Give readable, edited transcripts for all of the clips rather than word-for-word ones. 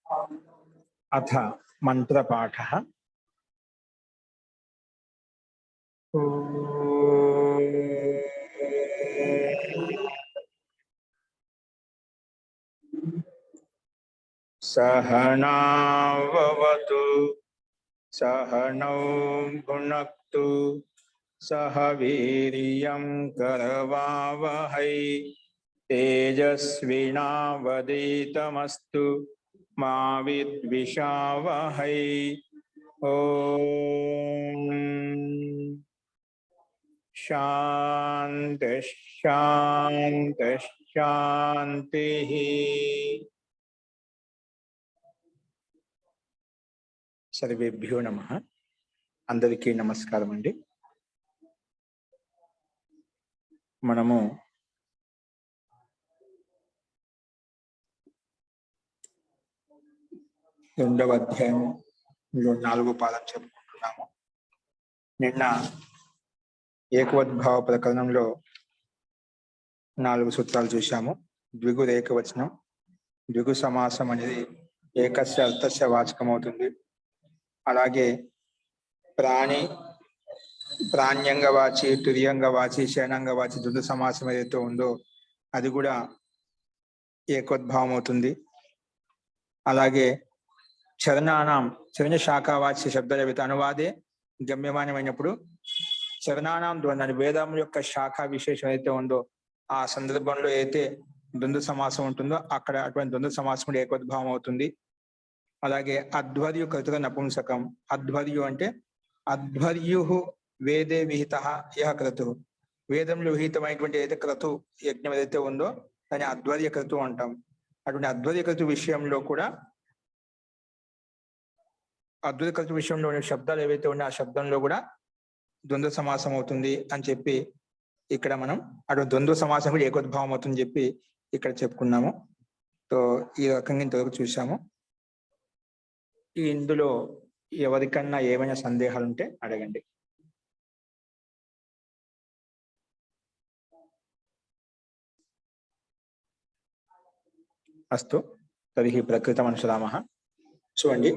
अथ मंत्रपाठः। सहनाववतु सहनौ भुनक्तु सह वीर्यं करवावहै तेजस्विनावधीतमस्तु मा विद्विषावहै। ओम शांति शांति शांति। सर्वेभ्यो नमः। अंदरिकी नमस्कारम अंडी। మనము రెండవ అధ్యాయంలో 4వ పాదం చెప్పుకుంటున్నాము. నిన్న ఏకవద్భావ ప్రకరణంలో 4 సూత్రాలు చూశాము. ద్విగు ఏకవచనం, ద్విగు సమాసం అనేది ఏకస్య అర్థస్య వాచకం అవుతుంది. అలాగే ప్రాణ్యంగవాచి, తుర్యంగవాచి, శరణంగవాచి ద్వంద్వ సమాసం ఏదైతే ఉందో అది కూడా ఏకోద్భావం అవుతుంది. అలాగే చరణ శాఖావాచ్య శబ్దజాత అనువాదే గమ్యమానమైనప్పుడు చరణానాం ద్వంద్వ వేదం యొక్క శాఖా విశేషం ఏదైతే ఉందో ఆ సందర్భంలో అయితే ద్వంద్వ సమాసం ఉంటుందో అక్కడ అటువంటి ద్వంద్వ సమాసం కూడా ఏకోద్భావం అవుతుంది. అలాగే అధ్వర్యు కృతుల నపుంసకం. అధ్వర్యు అంటే అధ్వర్యు వేదే విహిత యహ క్రతు. వేదంలో విహితమైనటువంటి ఏదైతే క్రతు యజ్ఞం ఏదైతే ఉందో దాన్ని అధ్వర్య క్రతు అంటాం. అటువంటి అధ్వర్య క్రతు విషయంలో కూడా అద్వైత కల్ప విషయంలో శబ్దాలు ఏవైతే ఉన్నాయో ఆ శబ్దంలో కూడా ద్వంద్వ సమాసం అవుతుంది అని చెప్పి ఇక్కడ మనం అటువంటి ద్వంద్వ సమాసం కూడా ఏకోద్భావం అవుతుందని చెప్పి ఇక్కడ చెప్పుకున్నాము. సో ఈ రకంగా ఇంతవరకు చూసాము. ఇందులో ఎవరికన్నా ఏమైనా సందేహాలు ఉంటే అడగండి. అస్తు తర్హి ప్రకృతం అనుసరామః. చూడండి,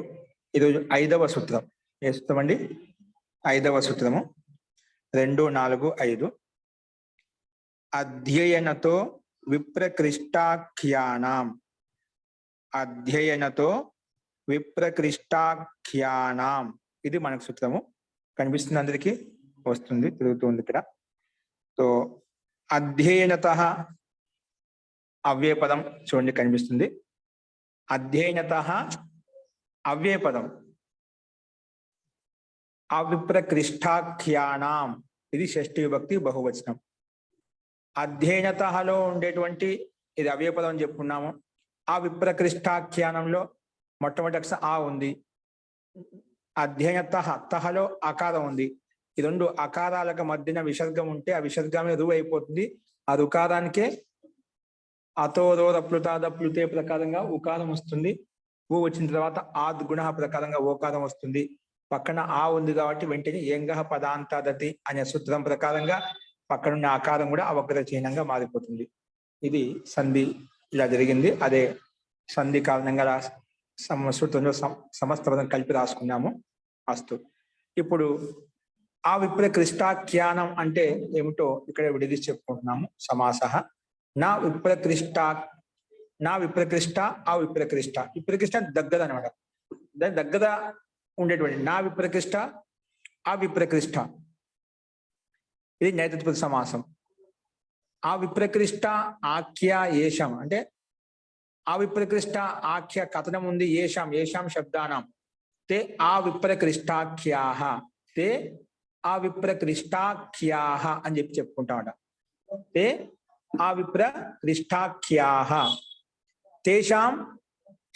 ఈరోజు 5వ సూత్రం. ఏ సూత్రం అండి? 5వ సూత్రము 2, 4, 5. అధ్యయనతో విప్రకృష్టాఖ్యానాం. అధ్యయనతో విప్రకృష్టాఖ్యానాం ఇది మనకు సూత్రము. కనిపిస్తుంది, అందరికీ వస్తుంది, తిరుగుతుంది ఇక్కడ. సో అధ్యయనతః అవ్యయపదం చూడండి కనిపిస్తుంది. అధ్యయనతః అవ్యయపదం అవిప్రకృష్టాఖ్యానాం ఇది షష్ఠి విభక్తి బహువచనం. అధ్యయనతఃలో ఉండేటువంటి ఇది అవ్యయపదం అని చెప్పుకున్నాము. ఆ విప్రకృష్టాఖ్యానంలో మొట్టమొదటి అక్షరం ఆ ఉంది. అధ్యయనతః తహలో అకారం ఉంది. ఈ రెండు అకారాలకు మధ్యన విసర్గం ఉంటే ఆ విసర్గమే రు అయిపోతుంది. ఆ రుకారానికే అతోరో రప్లుతే ప్రకారంగా ఉకారం వస్తుంది. ఊ వచ్చిన తర్వాత ఆద్ గుణ ప్రకారంగా ఓకారం వస్తుంది. పక్కన ఆ ఉంది కాబట్టి వెంటనే ఏంగహ పదాంతాదతి అనే సూత్రం ప్రకారంగా పక్కనున్న ఆకారం కూడా అవగ్ర చిహ్నంగా మారిపోతుంది. ఇది సంధి ఇలా జరిగింది. అదే సంధి కారణంగా సూత్రంలో సమస్త పదం కలిపి రాసుకున్నాము. అస్తు. ఇప్పుడు ఆ విప్రకృష్టాఖ్యానం అంటే ఏమిటో ఇక్కడ విడదీసి చెప్పుకుంటున్నాము. సమాసః నా విప్రకృష్ట ఆ విప్రకృష్ట. విప్రకృష్ట దగ్గర అనమాట, దాని దగ్గర ఉండేటువంటి నా విప్రకృష్ట ఆ విప్రకృష్ట ఇది నైతత్పద సమాసం. ఆ విప్రకృష్ట ఆఖ్య ఏషం అంటే ఆ విప్రకృష్ట ఆఖ్య కథనం ఉంది. ఏషాం శబ్దానాం తే ఆ విప్రకృష్టాఖ్యాః తే ఆ విప్రకృష్టాఖ్యాః అని చెప్పి చెప్పుకుంటామట. తే ఆ విప్రకృష్టాఖ్యాః. తేషాం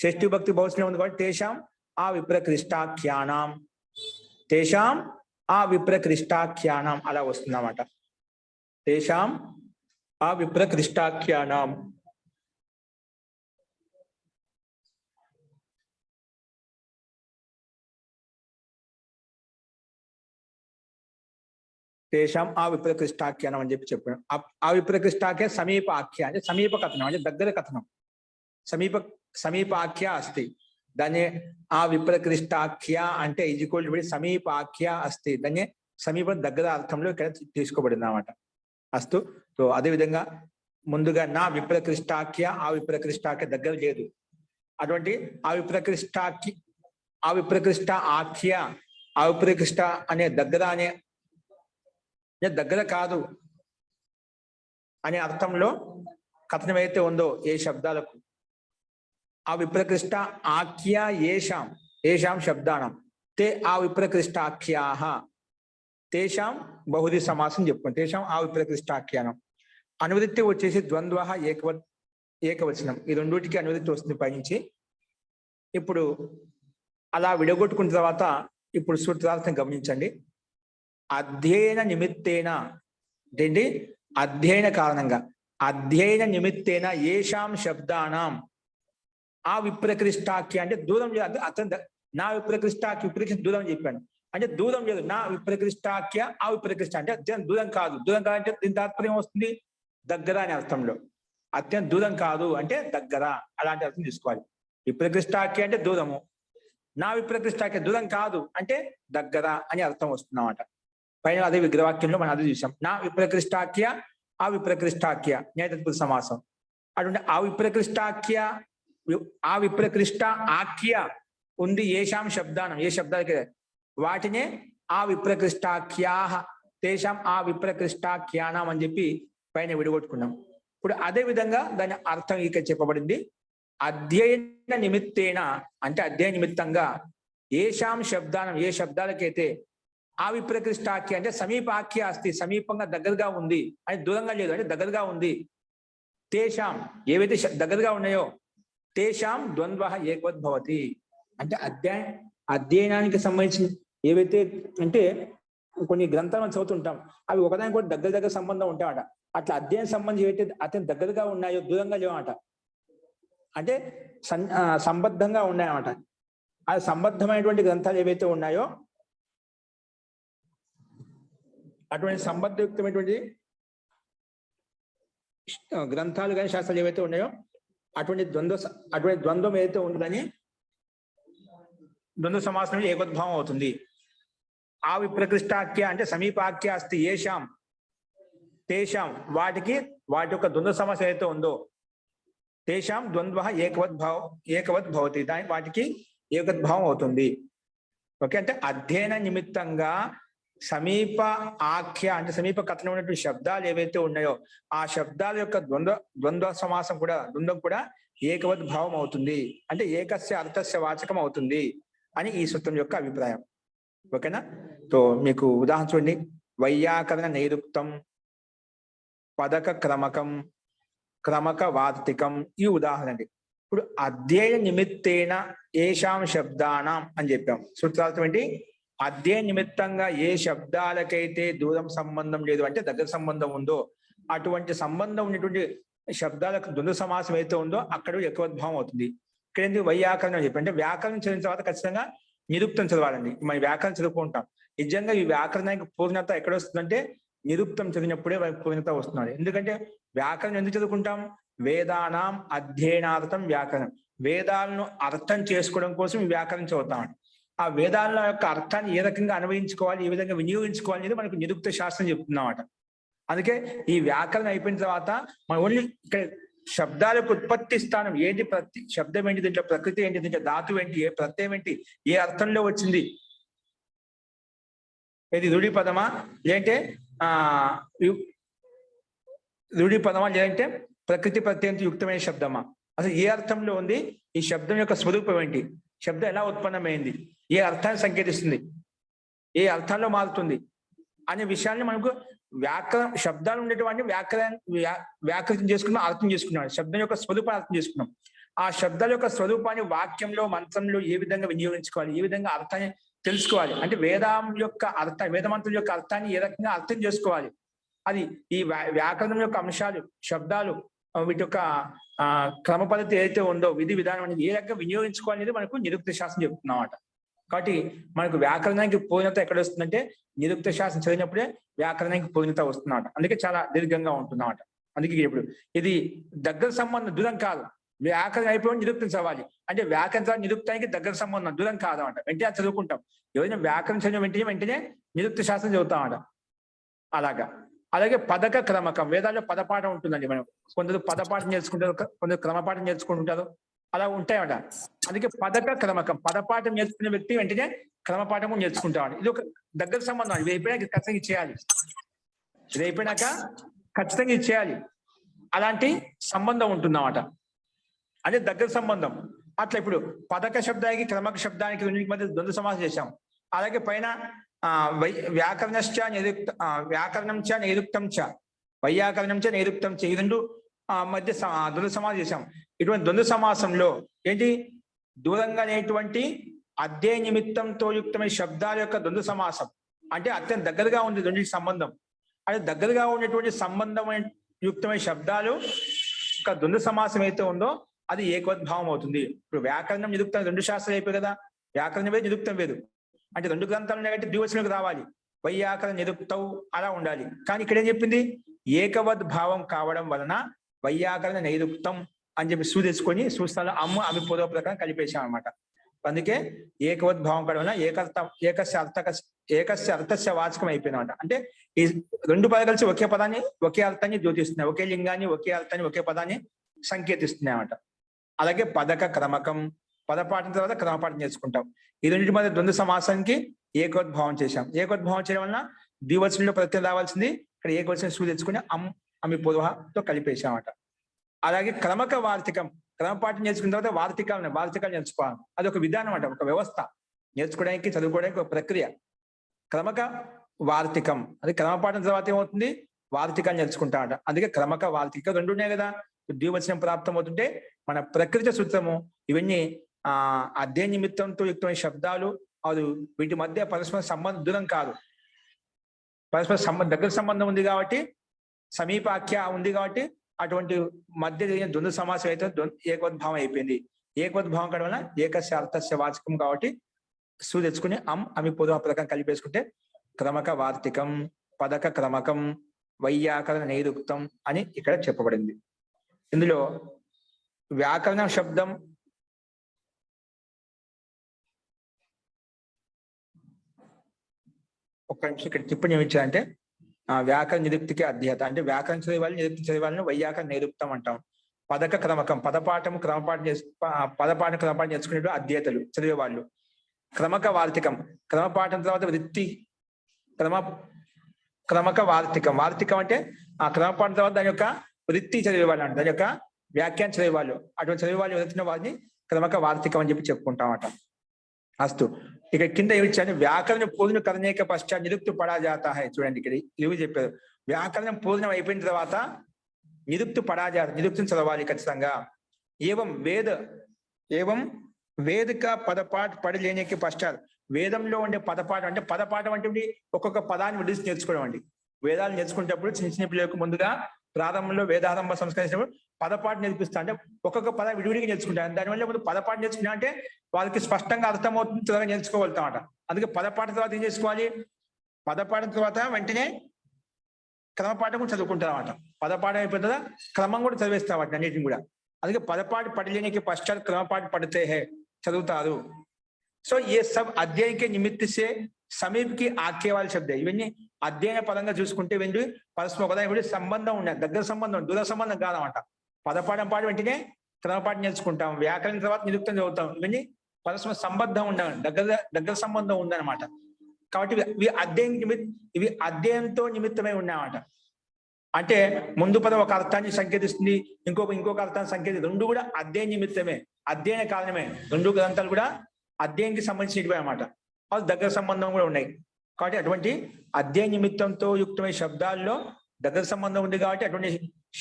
షష్ఠి భక్తి బహువచనం ఉంది కాబట్టి తేషాం ఆ విప్రకృష్టాఖ్యానాం, తేషాం ఆ విప్రకృష్టాఖ్యానాం అలా వస్తుందన్నమాట. తేషాం ఆ విప్రకృష్టాఖ్యానాం. తేషాం ఆ విప్రకృష్టాఖ్యానం అని చెప్పి చెప్పాను. ఆ విప్రకృష్టాఖ్య సమీప ఆఖ్య అంటే సమీప కథనం అంటే దగ్గర కథనం. సమీప ఆఖ్య అస్తి. దాన్ని ఆ విప్రకృష్టాఖ్య అంటే ఈజ్వల్ సమీపాఖ్య అస్తి, దాన్ని సమీప దగ్గర అర్థంలో ఇక్కడ తీసుకోబడింది అన్నమాట. అస్తు. సో అదేవిధంగా ముందుగా నా విప్రకృష్టాఖ్య ఆ విప్రకృష్టాఖ్య దగ్గర లేదు. అటువంటి ఆ విప్రకృష్ట ఆఖ్య ఆ విప్రకృష్ట అనే దగ్గర అనే దగ్గర కాదు అనే అర్థంలో కథనం అయితే ఉందో ఏ శబ్దాలకు ఆ విప్రకృష్ట ఆఖ్య ఏషాం శబ్దానం తే ఆ విప్రకృష్టాఖ్యాః తేషాం బహుది సమాసం చెప్పుకోండి. తేషాం ఆ విప్రకృష్టాఖ్యానం. అనువృత్తి వచ్చేసి ద్వంద్వ ఏకవచనం. ఈ రెండుటికి అనువృత్తి వస్తుంది పైనుంచి. ఇప్పుడు అలా విడగొట్టుకున్న తర్వాత ఇప్పుడు సూత్రార్థం గమనించండి. అధ్యయన నిమిత్తేన ఏంటి అధ్యయన కారణంగా అధ్యయన నిమిత్తేన ఏషాం శబ్దానాం ఆ విప్రకృష్టాఖ్య అంటే దూరం లేదు. అతను నా విప్రకృష్ట దూరం చెప్పాను అంటే దూరం లేదు. నా విప్రకృష్టాఖ్య ఆ విప్రకృష్ట అంటే అత్యంత దూరం కాదు. దూరం కాదంటే దీని తాత్పర్యం వస్తుంది దగ్గర అనే అర్థంలో. అత్యంత దూరం కాదు అంటే దగ్గర, అలాంటి అర్థం తీసుకోవాలి. విప్రకృష్టాఖ్య అంటే దూరము, నా విప్రకృష్టాఖ్య దూరం కాదు అంటే దగ్గర అని అర్థం వస్తుందన్నమాట. పైన అదే విగ్రహవాక్యంలో మనం అదే చూసాం. నా విప్రకృష్టాఖ్య ఆ విప్రకృష్టాఖ్య న్యాయతత్పురుష సమాసం. అటువంటి ఆ విప్రకృష్టాఖ్య ఆ విప్రకృష్ట ఆఖ్య ఉంది ఏషాం శబ్దానం ఏ శబ్దాలకి వాటినే ఆ విప్రకృష్టాఖ్యాః తేషాం ఆ విప్రకృష్టాఖ్యానం అని చెప్పి పైన విడగొట్టుకున్నాం. ఇప్పుడు అదే విధంగా దాని అర్థం ఇక చెప్పబడింది. అధ్యయన నిమిత్తేన అంటే అధ్యయన నిమిత్తంగా ఏషాం శబ్దానం ఏ శబ్దాలకైతే ఆ విప్రకృష్టాఖ్య అంటే సమీపాఖ్య అస్తి సమీపంగా దగ్గరగా ఉంది అని దూరంగా లేదు అంటే దగ్గరగా ఉంది. తేషాం ఏవైతే దగ్గరగా ఉన్నాయో తేషాం ద్వంద్వ ఏకవద్భవతి అంటే అధ్యయనానికి సంబంధించిన ఏవైతే అంటే కొన్ని గ్రంథాలను చదువుతుంటాం అవి ఒకదానికి కూడా దగ్గర సంబంధం ఉంటాయట. అట్లా అధ్యయన సంబంధం ఏవైతే అత్యంత దగ్గరగా ఉన్నాయో దూరంగా లేవట అంటే సంబద్ధంగా ఉన్నాయన్నమాట. అది సంబద్ధమైనటువంటి గ్రంథాలు ఏవైతే ఉన్నాయో అటువంటి సంబద్ధయుక్తమైనటువంటి గ్రంథాలు కానీ శాస్త్రాలు ఏవైతే ఉన్నాయో అటువంటి ద్వంద్వం ఏదైతే ఉంటుందని ద్వంద్వ సమాసం ఏకోద్భావం అవుతుంది. ఆ విప్రకృష్టాఖ్య అంటే సమీపాఖ్య అస్తి ఏషాం తేషాం వాటి యొక్క ద్వంద్వ సమాసం ఏదైతే ఉందో తేషాం ద్వంద్వ ఏకవద్ భవతి దాని వాటికి ఏకద్భావం అవుతుంది. ఓకే అంటే అధ్యయన నిమిత్తంగా సమీప ఆఖ్య అంటే సమీప కథనం ఉన్నటువంటి శబ్దాలు ఏవైతే ఉన్నాయో ఆ శబ్దాల యొక్క ద్వంద్వ సమాసం కూడా ద్వంద్వం కూడా ఏకవద్ భావం అవుతుంది అంటే ఏకస్య అర్థస్య వాచకం అవుతుంది అని ఈ సూత్రం యొక్క అభిప్రాయం. ఓకేనా. సో మీకు ఉదాహరణ చూడండి. వైయాకరణ నైరుక్తం పదక క్రమకం క్రమక వార్తికం ఈ ఉదాహరణ అండి. ఇప్పుడు అధ్యయన నిమిత్తేన ఏషాం శబ్దానాం అని చెప్పాం. సూత్రార్థం ఏంటి? అధ్యయన నిమిత్తంగా ఏ శబ్దాలకైతే దూరం సంబంధం లేదు అంటే దగ్గర సంబంధం ఉందో అటువంటి సంబంధం ఉన్నటువంటి శబ్దాలకు ద్వంద్వ సమాసం అయితే ఉందో అక్కడ ఏకవద్భావం అవుతుంది. ఇక్కడ ఏంటి వైయాకరణం చెప్పి అంటే వ్యాకరణం చదివిన తర్వాత ఖచ్చితంగా నిరుక్తం చదవాలండి. మనం వ్యాకరణం చదువుకుంటాం. నిజంగా ఈ వ్యాకరణానికి పూర్ణత ఎక్కడ వస్తుందంటే నిరుక్తం చదివినప్పుడే పూర్ణత వస్తున్నాడు. ఎందుకంటే వ్యాకరణం ఎందుకు చదువుకుంటాం? వేదానాం అధ్యయనార్థం వ్యాకరణం. వేదాలను అర్థం చేసుకోవడం కోసం ఈ వ్యాకరణం చదువుతామండి. ఆ వేదాల యొక్క అర్థాన్ని ఏ రకంగా అన్వయించుకోవాలి, ఏ విధంగా వినియోగించుకోవాలి అనేది మనకు నిరుక్త శాస్త్రం చెప్తుందన్నమాట. అందుకే ఈ వ్యాకరణం అయిపోయిన తర్వాత మనం ఓన్లీ ఇక్కడ శబ్దాలకు ఉత్పత్తి స్థానం ఏంటి, ప్రతి శబ్దం ఏంటి, దీంట్లో ప్రకృతి ఏంటి, దీంట్లో ధాతువు ఏంటి, ఏ ప్రత్యయం ఏంటి, ఏ అర్థంలో వచ్చింది, ఇది రూఢి పదమా లేదంటే రూఢి పదమా లేదంటే ప్రకృతి ప్రత్యయంతో యుక్తమైన శబ్దమా, అసలు ఏ అర్థంలో ఉంది, ఈ శబ్దం యొక్క స్వరూపం ఏంటి, శబ్దం ఎలా ఉత్పన్నమైంది, ఏ అర్థాన్ని సంకేతిస్తుంది, ఏ అర్థంలో మారుతుంది అనే విషయాన్ని మనకు వ్యాకరణ శబ్దాలు ఉండేటువంటి వ్యాకరణం చేసుకున్నాం, అర్థం చేసుకున్నాం. శబ్దం యొక్క స్వరూపాన్ని అర్థం చేసుకున్నాం. ఆ శబ్దాల యొక్క స్వరూపాన్ని వాక్యంలో మంత్రంలో ఏ విధంగా వినియోగించుకోవాలి, ఏ విధంగా అర్థాన్ని తెలుసుకోవాలి అంటే వేదమంత్రుల యొక్క అర్థాన్ని ఏ రకంగా అర్థం చేసుకోవాలి, అది ఈ వ్యాకరణం యొక్క అంశాలు శబ్దాలు వీటి యొక్క క్రమ పద్ధతి ఏదైతే ఉందో విధి విధానం అనేది ఏ రకంగా వినియోగించుకోవాలి అనేది మనకు నిరుక్త శాస్త్రం చెప్తున్నమాట. కాబట్టి మనకు వ్యాకరణానికి పూర్ణత ఎక్కడ వస్తుందంటే నిరుక్త శాస్త్రం చదివినప్పుడే వ్యాకరణానికి పూర్ణత వస్తుందన్నమాట. అందుకే చాలా దీర్ఘంగా ఉంటుందన్నమాట. అందుకే ఇప్పుడు ఇది దగ్గర సంబంధం దూరం కాదు, వ్యాకరణం అయిపోయి నిరుక్తం చదవాలి. అంటే వ్యాకరణ నిరుక్తానికి దగ్గర సంబంధం, దూరం కాదన్నమాట. వెంటనే చదువుకుంటాం. ఎవరైనా వ్యాకరణ చదివిన వెంటనే నిరుక్త శాస్త్రం చదువుతామట. అలాగే పదక క్రమకం, వేదాల్లో పదపాఠం ఉంటుందండి. మనం కొందరు పదపాఠం నేర్చుకుంటారు, కొందరు క్రమపాఠం నేర్చుకుంటుంటారు, అలా ఉంటాయట. అందుకే పదక క్రమకం, పదపాఠం నేర్చుకునే వ్యక్తి వెంటనే క్రమపాఠము నేర్చుకుంటాడు. ఇది ఒక దగ్గర సంబంధం. ఇది అయిపోయినాక ఖచ్చితంగా చేయాలి. ఇది అయిపోయినాక ఖచ్చితంగా ఇది చేయాలి. అలాంటి సంబంధం ఉంటుందన్నమాట. అదే దగ్గర సంబంధం. అట్లా ఇప్పుడు పదక శబ్దానికి క్రమక శబ్దానికి రెండింటి మధ్య ద్వంద్వ సమాసం చేశాం. అలాగే పైన వ్యాకరణశ్చ నిరుక్త, వ్యాకరణం చ నిరుక్తం చ, వైయాకరణం చ నిరుక్తం చ, ఈ రెండు మధ్య ద్వంద్వ సమాసం చేశాం. ఇటువంటి ద్వంద్వ సమాసంలో ఏంటి, దూరంగా అనేటువంటి అధ్యయ నిమిత్తంతో యుక్తమైన శబ్దాల యొక్క ద్వంద్వ సమాసం. అంటే అత్యంత దగ్గరగా ఉంది రెండింటి సంబంధం. అంటే దగ్గరగా ఉన్నటువంటి సంబంధమైన యుక్తమైన శబ్దాలు యొక్క ద్వంద్వ సమాసం అయితే ఉందో అది ఏకోద్భావం అవుతుంది. ఇప్పుడు వ్యాకరణం నిరుక్తం, రెండు శాస్త్రాలు అయిపోయి కదా. వ్యాకరణం వేరు, నిరుక్తం వేరు. అంటే రెండు గ్రంథాలు కాబట్టి ద్వివచనంలోకి రావాలి. వైయాకరణ నిరుక్తవు అలా ఉండాలి. కానీ ఇక్కడ ఏం చెప్పింది, ఏకవద్భావం కావడం వలన వైయాకరణ నైరుక్తం అని చెప్పి తెచ్చుకొని సూత్రాలు అమ్మ అవి పూర్వ ప్రకారం కలిపేశాం అనమాట. అందుకే ఏకవద్భావం కావడం వలన ఏకస్య అర్థస్య వాచకం అయిపోయింది అనమాట. అంటే ఈ రెండు పదాలు కలిసి ఒకే పదాన్ని, ఒకే అర్థాన్ని జ్యోతిస్తున్నాయి, ఒకే లింగాన్ని, ఒకే అర్థాన్ని, ఒకే పదాన్ని సంకేతిస్తున్నాయి అన్నమాట. అలాగే పదక క్రమకం, పదపాఠం తర్వాత క్రమపాఠం చేసుకుంటాం. ఈ రెండింటి మధ్య ద్వంద్వ సమాసానికి ఏకోద్భావం చేశాం. ఏకోద్భావం చేయడం వలన ద్వివచనంలో ప్రత్యయం రావాల్సింది ఇక్కడ ఏకవచనం సూ తెచ్చుకుని అమి పూర్వతో కలిపేశామట. అలాగే క్రమక వార్తికం, క్రమపాఠం నేర్చుకున్న తర్వాత వార్తికాలు నేర్చుకోవాలి. అది ఒక విధానం అంట, ఒక వ్యవస్థ. నేర్చుకోవడానికి, చదువుకోవడానికి ఒక ప్రక్రియ. క్రమక వార్తికం, అది క్రమపాఠం తర్వాత ఏమవుతుంది, వార్తికాలు నేర్చుకుంటామట. అందుకే క్రమక వార్తిక రెండు ఉన్నాయి కదా. ద్వివచనం ప్రాప్తం అవుతుంటే మన ప్రకృతి సూత్రము ఇవన్నీ అధ్యయ నిమిత్తంతో యుక్తమైన శబ్దాలు, అది వీటి మధ్య పరస్పర సంబంధం దూరం కాదు, పరస్పర దగ్గర సంబంధం ఉంది కాబట్టి, సమీపాఖ్య ఉంది కాబట్టి అటువంటి మధ్య జరిగిన ద్వంద్వ సమాసం అయితే ఏకోద్భావం అయిపోయింది. ఏకోద్భావం కావడం వల్ల ఏకస్య అర్థస్య వాచకం కాబట్టి సూ తెచ్చుకుని అమి పూర్వ ప్రకారం కలిపేసుకుంటే క్రమక వార్తికం, పదక క్రమకం, వైయాకరణ నైరుక్తం అని ఇక్కడ చెప్పబడింది. ఇందులో వ్యాకరణ శబ్దం ఒక్క నిమిషం ఇక్కడ టిప్పణి ఏమిచ్చారంటే వ్యాకరణ నిరుక్తికి అధ్యత, అంటే వ్యాకరణ చదివాలి, నిరుక్తి చదివాలని వైయాకరణ నైరుక్తం అంటాం. పదక క్రమకం, పదపాఠం క్రమపాఠం నేర్చుకునే అధ్యతలు చదివేవాళ్ళు. క్రమక వార్తికం, క్రమపాఠం తర్వాత వృత్తి క్రమక వార్తికం అంటే ఆ క్రమపాఠం తర్వాత దాని యొక్క వృత్తి చదివేవాళ్ళు అంటే దాని యొక్క వ్యాఖ్యానం చదివేవాళ్ళు. అటువంటి చదివేవాళ్ళు ఎవరైతున్న వారిని క్రమక వార్తికం అని చెప్పి చెప్పుకుంటామట. అస్తు ఇక కింద ఏమిచ్చాను, వ్యాకరణ పూర్ణ కరణేక పశ్చాత్ నిరుక్తి పడాజాత. చూడండి ఇక్కడ ఇవి చెప్పారు. వ్యాకరణం పూర్ణం అయిపోయిన తర్వాత నిరుక్తి పడాజాత, నిరుక్తిని చదవాలి ఖచ్చితంగా. ఏవం వేదిక పదపాఠ పడి లేనికి పశ్చాత్, వేదంలో ఉండే పదపాఠం అంటే పదపాఠం అంటే ఒక్కొక్క పదాన్ని విడిచి నేర్చుకోవడం అండి. వేదాలు నేర్చుకునేటప్పుడు చిన్న పిల్లలకు ముందుగా ప్రారంభంలో వేదారంభ సంస్కరించినప్పుడు పదపాఠం నేర్పిస్తా, అంటే ఒక్కొక్క పద విడివిడిగా నేర్చుకుంటాను. దానివల్ల ముందు పదపాఠం నేర్చుకున్నా అంటే వాళ్ళకి స్పష్టంగా అర్థమవుతుంది, త్వరగా నేర్చుకోగలుగుతామట. అందుకే పదపాఠం తర్వాత ఏం చేసుకోవాలి, పదపాఠం తర్వాత వెంటనే క్రమపాఠం కూడా చదువుకుంటారన్నమాట. పదపాఠం అయిపోయిన తర్వాత క్రమం కూడా చదివేస్తామట అన్నిటిని కూడా. అందుకే పదపాఠ పడలేనికి పశ్చాత్ క్రమపాఠ పడితే చదువుతారు. సో ఏ సబ్ అధ్యయన के निमित्त से समीप की आख्य वाले शब्द है. ఇవన్నీ అధ్యయన పరంగా చూసుకుంటే వెండి పరస్పర ఒకదాని సంబంధం ఉన్నాయి, దగ్గర సంబంధం, దూర సంబంధం కాదన్నమాట. పదపాఠం పాడి వెంటనే క్రమపాఠం నేర్చుకుంటాం, వ్యాకరణ తర్వాత నిరుక్తం చదువుతాం. ఇవన్నీ పరస్పర సంబద్ధం ఉండాలి, దగ్గర సంబంధం ఉందన్నమాట. కాబట్టి ఇవి అధ్యయంతో నిమిత్తమై ఉన్నాయన్నమాట. అంటే ముందు పదం ఒక అర్థాన్ని సంకేతిస్తుంది, ఇంకొక అర్థాన్ని సంకేతిస్తుంది. రెండు కూడా అధ్యయన నిమిత్తమే, అధ్యయన కారణమే. రెండు గ్రంథాలు కూడా అధ్యయనకి సంబంధించినవి అన్నమాట. అది దగ్గర సంబంధం కూడా ఉన్నాయి. కాబట్టి అటువంటి అధ్యయన నిమిత్తంతో యుక్తమైన శబ్దాల్లో దగ్గర సంబంధం ఉంది కాబట్టి అటువంటి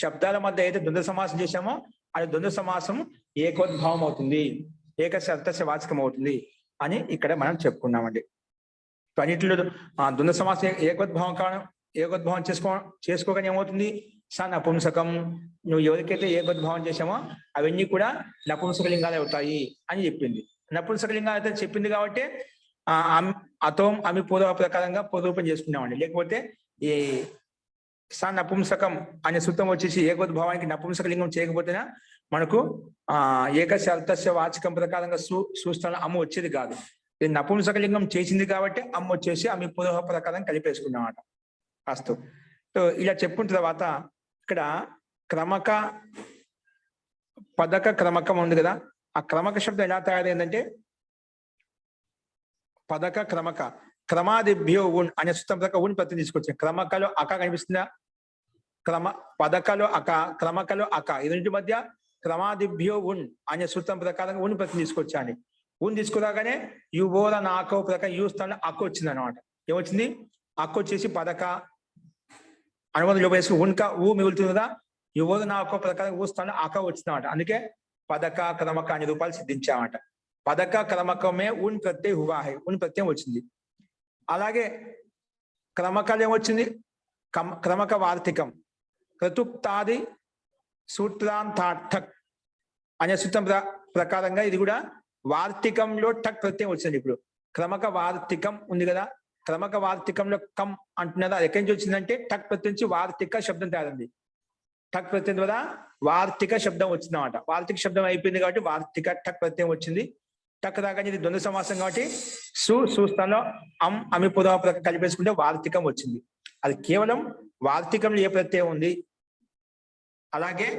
శబ్దాల మధ్య అయితే ద్వంద్వ సమాసం చేశామో అది ద్వంద్వ సమాసం ఏకోద్భావం అవుతుంది, ఏకస్య అర్థస్య వాచకం అవుతుంది అని ఇక్కడ మనం చెప్పుకున్నామండి. అన్నింటిలో ద్వంద్వ సమాసం ఏకోద్భావం చేసుకోగానే ఏమవుతుంది, స నపుంసకం. నువ్వు ఎవరికైతే ఏకోద్భావం చేశామో అవన్నీ కూడా నపుంసక లింగాలు అవుతాయి అని చెప్పింది. నపుంసక లింగాలు అయితే చెప్పింది కాబట్టి అతోం అమి పూర్వ ప్రకారంగా పూర్వరూపం చేసుకున్నామండి. లేకపోతే ఈ స నపుంసకం అనే సూత్రం వచ్చేసి ఏకోద్భావానికి నపుంసక లింగం చేయకపోతేనా మనకు ఏకస్య అర్థస్య వాచకం ప్రకారంగా సూస్థానం అమ్మ వచ్చేది కాదు. ఇది నపుంసకలింగం చేసింది కాబట్టి అమ్మ వచ్చేసి అమ్మి పురోహ ప్రకారం కలిపేసుకున్నమాట. అస్తు. సో ఇలా చెప్పుకున్న తర్వాత ఇక్కడ క్రమక పదక క్రమకం ఉంది కదా, ఆ క్రమక శబ్దం ఎలా తయారైందంటే పదక క్రమక క్రమాదిభ్యో ఉన్ అనే సూత్రం ప్రకారం ఉన్ ప్రతి తీసుకొచ్చాయి. క్రమకలో అక కనిపిస్తుందా? పదకలో అక, క్రమకలో అక, ఈ రెండింటి మధ్య క్రమాదిభ్యో ఉన్ అనే సూత్రం ప్రకారంగా ఉన్ ప్రతి తీసుకొచ్చాను. ఉన్ తీసుకురాగానే యువోర నాకో ప్రకారం యూ స్థానంలో అక్క వచ్చింది అనమాట. ఏమొచ్చింది? అక్క వచ్చేసి పదక అనుబంధంలో వేసి ఉన్క ఊ మిగులుతుంది కదా, యువోర నాకో ప్రకారం ఊ స్థానంలో అక వచ్చింది అనమాట. అందుకే పదక క్రమక అనే రూపాలు సిద్ధించామట. పదక క్రమకమే ఉన్ ప్రత్యయ హువా హై, ఉన్ ప్రత్యయం వచ్చింది. అలాగే క్రమకలు ఏమొచ్చింది? క్రమక వార్తికం క్రతుప్తాది సూత్రాంతార్థక్ అనే సూత్రం ప్రకారంగా ఇది కూడా వార్తికంలో టక్ ప్రత్యయం వచ్చింది. ఇప్పుడు క్రమక వార్తికం ఉంది కదా, క్రమక వార్తికంలో కం అంటున్నదా, ఎక్కడి నుంచి వచ్చిందంటే టక్ ప్రత్యయం నుంచి వార్తిక శబ్దం తయారైంది. టక్ ప్రత్యయం ద్వారా వార్తిక శబ్దం వచ్చింది అన్నమాట. వార్తిక శబ్దం అయిపోయింది కాబట్టి వార్తిక టక్ ప్రత్యయం వచ్చింది. టక్ రాగానే ఇది ద్వంద్వ సమాసం కాబట్టి సుస్థానంలో అమి పురోహ కలిపేసుకుంటే వార్తికం వచ్చింది. అది కేవలం వార్తికంలో ఏ ప్రత్యయం ఉంది, అలాగే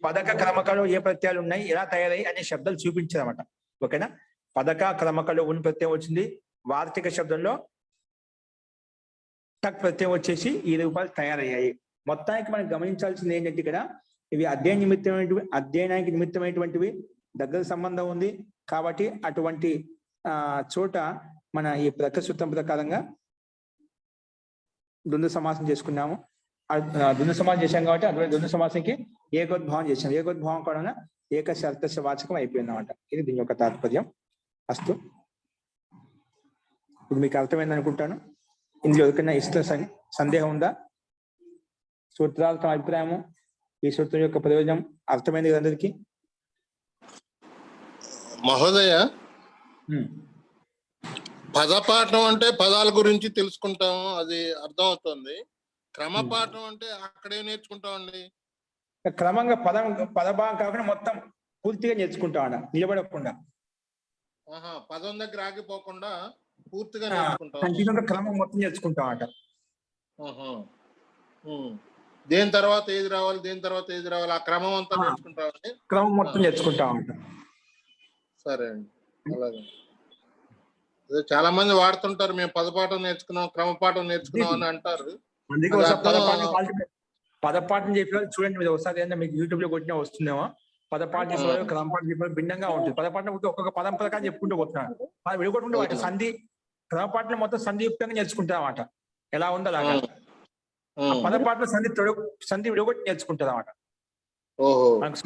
పదక క్రమకలో ఏ ప్రత్యయాలు ఉన్నాయి, ఎలా తయారయ్యి అనే శబ్దాలు చూపించారన్నమాట. ఓకేనా? పదక క్రమకలో ఉన్ ప్రత్యయం వచ్చింది, వార్తిక శబ్దంలో టక్ ప్రత్యయం వచ్చేసి ఈ రూపాలు తయారయ్యాయి. మొత్తానికి మనం గమనించాల్సింది ఏంటంటే ఇక్కడ ఇవి అధ్యయనానికి నిమిత్తమైనటువంటివి, దగ్గర సంబంధం ఉంది కాబట్టి అటువంటి చోట మన ఈ ప్రకసూత్రం ప్రకారంగా ద్వంద్వ సమాసం చేసుకున్నాము. ద్వంద్వ సమాసం చేశాం కాబట్టి అటువంటి ద్వంద్వ సమాసానికి ఏకోద్భావం చేశాం. ఏకోద్భావం కూడా ఏకస్య అర్థస్య వాచకం అయిపోయింది అన్నమాట. ఇది దీని యొక్క తాత్పర్యం. అస్తు. ఇప్పుడు మీకు అర్థమైంది అనుకుంటాను. ఇందులో ఎవరికైనా ఇష్ట సందేహం ఉందా? సూత్రాలతో అభిప్రాయము, ఈ సూత్రం యొక్క ప్రయోజనం అర్థమైంది కదా అందరికి? మహోదయ, పదపాఠం అంటే పదాల గురించి తెలుసుకుంటాము, అది అర్థం అవుతుంది. క్రమపాఠం అంటే అక్కడే నేర్చుకుంటామండి. క్రమంగా పదభాగం కాకుండా మొత్తం పూర్తిగా నేర్చుకుంటాం, నిలబడకుండా. పదం దగ్గర ఆగిపోకుండా పూర్తిగా నేర్చుకుంటాం. క్రమం మొత్తం నేర్చుకుంటాం. దేని తర్వాత ఏది రావాలి, దేని తర్వాత ఏది రావాలి, ఆ క్రమం అంతా నేర్చుకుంటామండి. క్రమం మొత్తం నేర్చుకుంటాం. సరే అండి, అలాగే. చాలా మంది వాడుతుంటారు, మేము పదపాఠం నేర్చుకున్నాం, క్రమపాఠం నేర్చుకున్నాం అని అంటారు. పదపాఠం చెప్పే చూడండి, మీరు ఒకసారి మీకు యూట్యూబ్ లో కొట్టినా వస్తుందేమో. పదపాఠం చెప్పారు, క్రమపాఠం చెప్పారు, భిన్నంగా ఉంటుంది. పదపాఠం ఒక్కొక్క పదం ప్రకారం చెప్పుకుంటూ పోతున్నాడు. మనం విడగొట్టుకుంటే వాటి సంధి, క్రమపాఠం మొత్తం సంధియుక్తంగా నేర్చుకుంటాం అన్నమాట. ఎలా ఉందో అలాగా పదపాఠం సంధి విడగొట్టి నేర్చుకుంటారు అన్నమాట. మనకు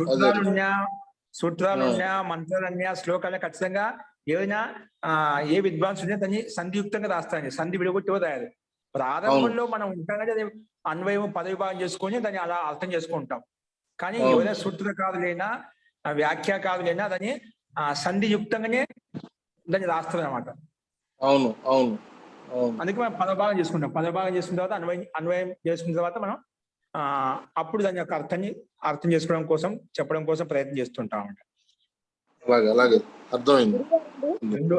సూత్రాలున్నా మంత్రాలన్నా శ్లోకాలు ఖచ్చితంగా ఏదైనా ఏ విద్వాంసున్నా దాన్ని సంధియుక్తంగా రాస్తారండి. సంధి విడగొట్టి రాయాలి. ప్రారంభంలో మనం ఉంటాం అది అన్వయం పదవిభాగం చేసుకొని దాన్ని అలా అర్థం చేసుకుంటాం. కానీ ఎవరైనా సూత్రకారులైనా వ్యాఖ్యాకారులైనా దాన్ని సంధియుక్తంగానే దాన్ని రాస్తారు అనమాట. అవును అవును. అందుకే మనం పదభాగం చేసుకుంటాం. పదభాగం చేసుకున్న తర్వాత అన్వయం చేసుకున్న తర్వాత మనం అప్పుడు దాని యొక్క అర్థం చేసుకోవడం కోసం, చెప్పడం కోసం ప్రయత్నం చేస్తుంటాం అన్నమాట. రెండు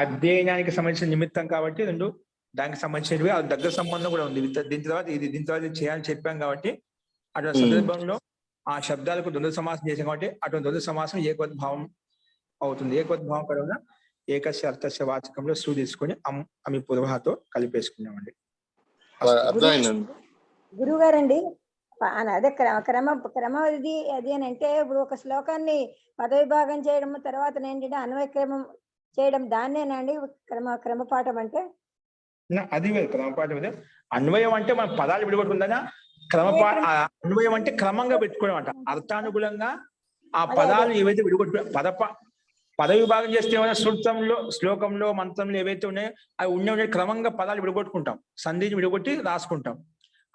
అధ్యయనానికి సంబంధించిన నిమిత్తం కాబట్టి రెండు దానికి సంబంధించినవి దగ్గర సంబంధం కూడా ఉంది. దీని తర్వాత ఇది చేయాలని చెప్పాం కాబట్టి అటువంటి సందర్భంలో ఆ శబ్దాలకు ద్వంద్వ సమాసం చేసాం కాబట్టి అటువంటి ద్వంద్వ సమాసం ఏకోద్భావం అవుతుంది. ఏకోద్భావం పరంగా ఏకస్య అర్థస్య వాచకంలో సు తీసుకొని అమి పురవహతో కలిపేసుకున్నామండి. గురువు గారండి, అదే క్రమ ఇది అది అని అంటే ఇప్పుడు ఒక శ్లోకాన్ని పదవిభాగం చేయడం తర్వాత ఏంటంటే అన్వయక్రమం చేయడం, దాన్నేనండి క్రమపాఠం అంటే? అది క్రమపాఠం. అదే అన్వయం అంటే మన పదాలు విడగొట్టుకుందా, అన్వయం అంటే క్రమంగా పెట్టుకోవడం అంట. అర్థానుగుణంగా ఆ పదాలు ఏవైతే విడగొట్టు పదవిభాగం చేస్తే ఏమైనా సూత్రంలో, శ్లోకంలో, మంత్రంలో ఏవైతే ఉన్నాయో అవి ఉన్న క్రమంగా పదాలు విడగొట్టుకుంటాం, సంధిని విడగొట్టి రాసుకుంటాం.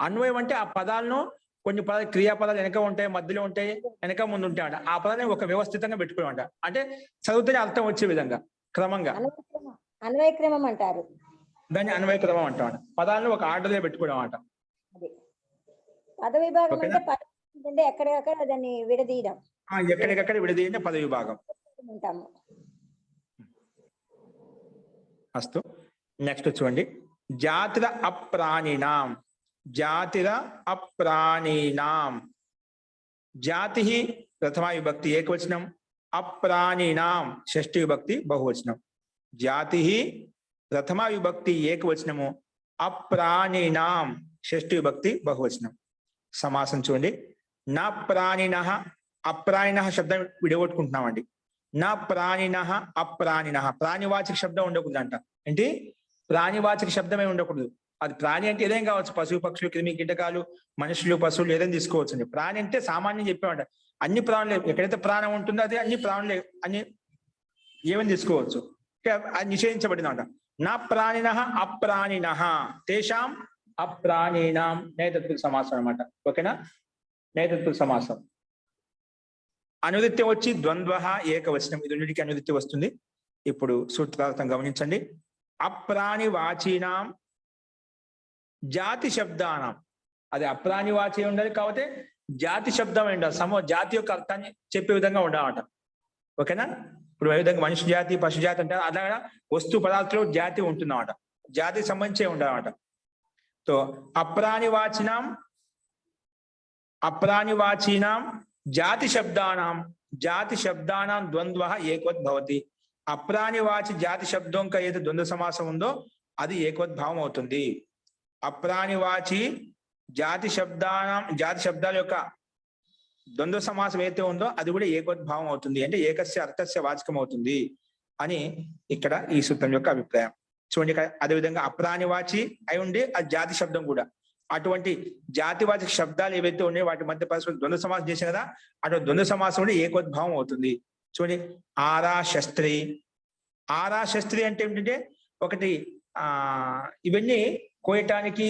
అన్వయం అంటే ఆ పదాలను కొన్ని పదాలు క్రియాపదాలు వెనక ఉంటాయి, మధ్యలో ఉంటాయి, వెనక ముందు ఉంటాయి అంట. ఆ పదాన్ని ఒక వ్యవస్థితంగా పెట్టుకోవడం అంటే చదివితేనే అర్థం వచ్చే విధంగా క్రమంగా అన్వయక్రమం అంటారు. దాన్ని అన్వయక్రమం అంటాం. పదాలను ఒక ఆర్డర్లో పెట్టుకోవడం అంట. పదవిభాగం అంటే అంటే ఎక్కడికక్కడ దాన్ని విడదీయడం ఎక్కడికక్కడ విడదీయండి పద విభాగం ఉంటాము. అస్తు. నెక్స్ట్ చూడండి, జాతిర అప్రాణినాం. జాతిర అప్రాణినాం. జాతి ప్రథమా విభక్తి ఏకవచనం, అప్రాణినాం షష్ఠి విభక్తి బహువచనం. జాతి ప్రథమా విభక్తి ఏకవచనము, అప్రాణినాం షష్ఠి విభక్తి బహువచనం. సమాసం చూడండి, నా ప్రాణిన. అప్రాణిన శబ్దం విడగొట్టుకుంటున్నామండి. నా ప్రాణిన అప్రాణిన. ప్రాణివాచక శబ్దం ఉండకూడదంట. ఏంటి? ప్రాణివాచక శబ్దమే ఉండకూడదు. అది ప్రాణి అంటే ఏదేం కావచ్చు, పశువు పక్షులు క్రిమి కీటకాలు మనుషులు పశువులు ఏదైనా తీసుకోవచ్చు అండి. ప్రాణి అంటే సామాన్యం చెప్పామంట, అన్ని ప్రాణులే. ఎక్కడైతే ప్రాణం ఉంటుందో అదే అన్ని ప్రాణులే, అన్ని ఏమని తీసుకోవచ్చు. అది నిషేధించబడిందంట. నా ప్రాణిన అప్రాణిన తేషాం అప్రాణీనాం నైతత్పురుష సమాసం అనమాట. ఓకేనా? నైతత్పురుష సమాసం. అనుదిత్యం వచ్చి ద్వంద్వ ఏకవచనం, ఇది రెండింటికి అనుదిత్యం వస్తుంది. ఇప్పుడు సూత్రార్థం గమనించండి. అప్రాణివాచీనాం జాతి శబ్దానం. అది అప్రాణివాచి ఉండాలి కాబట్టి జాతి శబ్దం ఉండాలి. జాతి యొక్క అర్థాన్ని చెప్పే విధంగా ఉండాలన్నమాట. ఓకేనా? ఇప్పుడు ఏ విధంగా మనిషి జాతి పశు జాతి అంటారు, అలాగా వస్తు పదార్థంలో జాతి ఉంటుందన్నమాట. జాతికి సంబంధించే ఉండాలన్నమాట. तो अप्राणिवाचीनां जाति शब्दानां द्वंद्वः एकवत् भवति. अप्राणिवाची जाति शब्दों का ఏదైతే ద్వంద్వ సమాసం ఉందో అది ఏకవత్ భావం అవుతుంది. అప్రాణివాచి జాతి శబ్దాల యొక్క ద్వంద్వ సమాసం ఏదైతే ఉందో అది కూడా ఏకవత్ భావం అవుతుంది. అంటే ఏకస్య అర్థస్య వాచకం అవుతుంది అని ఇక్కడ ఈ సూత్రం యొక్క అభిప్రాయం. చూడండి, అదేవిధంగా అప్రాణివాచి అయి ఉండి అది జాతి శబ్దం కూడా. అటువంటి జాతివాచక శబ్దాలు ఏవైతే ఉన్నాయో వాటి మధ్య పరస్పర ద్వంద్వ సమాసం చేసిన కదా, అటువంటి ద్వంద్వ సమాసం కూడా ఏకోద్భావం అవుతుంది. చూడండి, ఆరా శస్త్రి అంటే ఏమిటంటే ఒకటి ఇవన్నీ కోయటానికి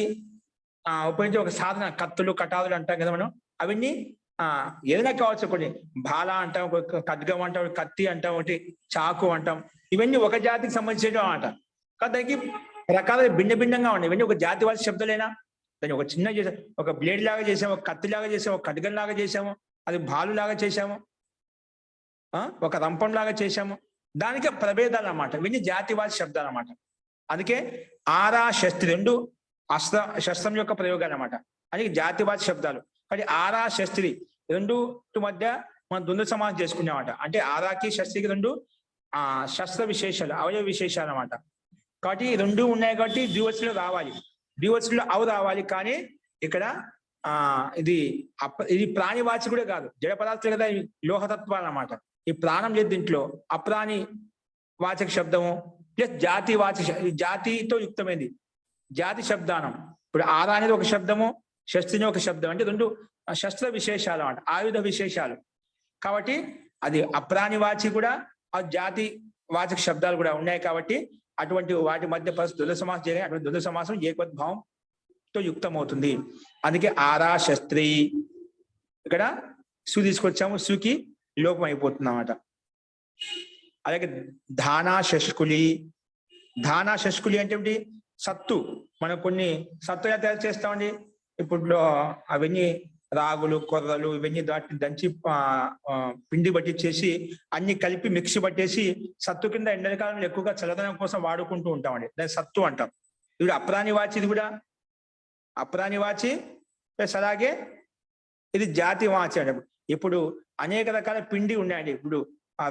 ఉపయోగించే ఒక సాధన, కత్తులు కటాదులు అంటాం కదా మనం. అవన్నీ ఏదైనా కావచ్చు, కొన్ని బాల అంటాం, ఖడ్గం అంటాం, కత్తి అంటాం, ఒకటి చాకు అంటాం. ఇవన్నీ ఒక జాతికి సంబంధించిన మాట. కానీ దానికి రకాల భిన్న భిన్నంగా ఉన్నాయి. ఇవన్నీ ఒక జాతివాచక శబ్దాలైనా దాన్ని ఒక చిన్న చేసాము, ఒక బ్లేడ్ లాగా చేసాము, ఒక కత్తి లాగా చేసాము, ఒక ఖడ్గం లాగా చేసాము, అది బాలు లాగా చేసాము, ఒక రంపం లాగా చేసాము. దానికి ప్రభేదాలు అన్నమాట. ఇవన్నీ జాతివాచక శబ్దాలు అన్నమాట. అందుకే ఆరా శస్త్రి రెండు శస్త్రం యొక్క ప్రయోగాలు అన్నమాట. అది జాతివాచక శబ్దాలు. కానీ ఆరా శస్త్రి రెండు మధ్య మనం ద్వంద్వ సమాసం చేసుకున్నామట. అంటే ఆరాకి శస్త్రికి రెండు శస్త్ర విశేషాలు, అవయవ విశేషాలు అన్నమాట. కాబట్టి రెండు ఉన్నాయి కాబట్టి ద్వివచనంలో రావాలి, ద్వివచనంలో అవు రావాలి. కానీ ఇక్కడ ఇది ప్రాణివాచి కూడా కాదు, జడ పదార్థాలు కదా, లోహతత్వాలు అన్నమాట. ఈ ప్రాణం లేదు దీంట్లో. అప్రాణి వాచక శబ్దము ప్లస్ జాతితో యుక్తమైంది జాతి శబ్దానం. ఇప్పుడు ఆరా అనేది ఒక శబ్దము, శస్త్రిని ఒక శబ్దం, అంటే రెండు శస్త్ర విశేషాలు అన్నమాట, ఆయుధ విశేషాలు. కాబట్టి అది అప్రాణివాచి కూడా, ఆ జాతి వాచక శబ్దాలు కూడా ఉన్నాయి. కాబట్టి అటువంటి వాటి మధ్య ద్వంద్వ సమాసం జరిగే అటువంటి ద్వంద్వ సమాసం ఏకవద్భావంతో యుక్తమవుతుంది. అందుకే ఆరా శస్త్రి, ఇక్కడ సు తీసుకొచ్చాము, సుకి లోపం అయిపోతుంది అన్నమాట. అలాగే ధానా శష్కులి అంటే ఏమిటి? సత్తు. మనం కొన్ని సత్తు ఎలా తయారు చేస్తామండి? ఇప్పుడు అవన్నీ రాగులు, కొర్రలు ఇవన్నీ దాటిని దంచి పిండి పట్టించేసి అన్ని కలిపి మిక్సీ పట్టేసి సత్తు కింద ఎండాకాలంలో ఎక్కువగా చల్లదనం కోసం వాడుకుంటూ ఉంటామండి. దాన్ని సత్తు అంటాం. ఇప్పుడు అప్రాణివాచి, ఇది కూడా అప్రాణివాచి ప్లస్ అలాగే ఇది జాతి వాచి అండి. ఇప్పుడు అనేక రకాల పిండి ఉన్నాయండి. ఇప్పుడు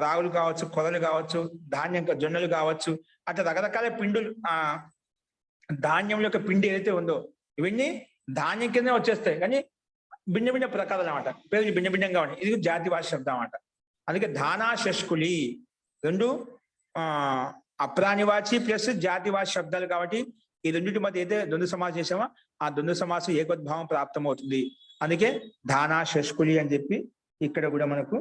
రాగులు కావచ్చు, కొర్రలు కావచ్చు, ధాన్యం జొన్నలు కావచ్చు, అట్లా రకరకాల పిండులు ధాన్యం యొక్క పిండి ఏదైతే ఉందో ఇవన్నీ ధాన్యం కింద వచ్చేస్తాయి. కానీ భిన్న భిన్న ప్రకారాలు అన్నమాట, పేర్లు భిన్న భిన్నంగా ఉన్నాయి. ఇది జాతి భాష శబ్దం అన్నమాట. అందుకే ధానా శష్కులి రెండు అప్రాణివాచి ప్లస్ జాతివాచ శబ్దాలు. కాబట్టి ఈ రెండింటి మధ్య అయితే ద్వంద్వ సమాసం చేసామో ఆ ద్వంద్వ సమాసం ఏకోద్భావం ప్రాప్తమవుతుంది. అందుకే ధానా శష్కులి అని చెప్పి ఇక్కడ కూడా మనకు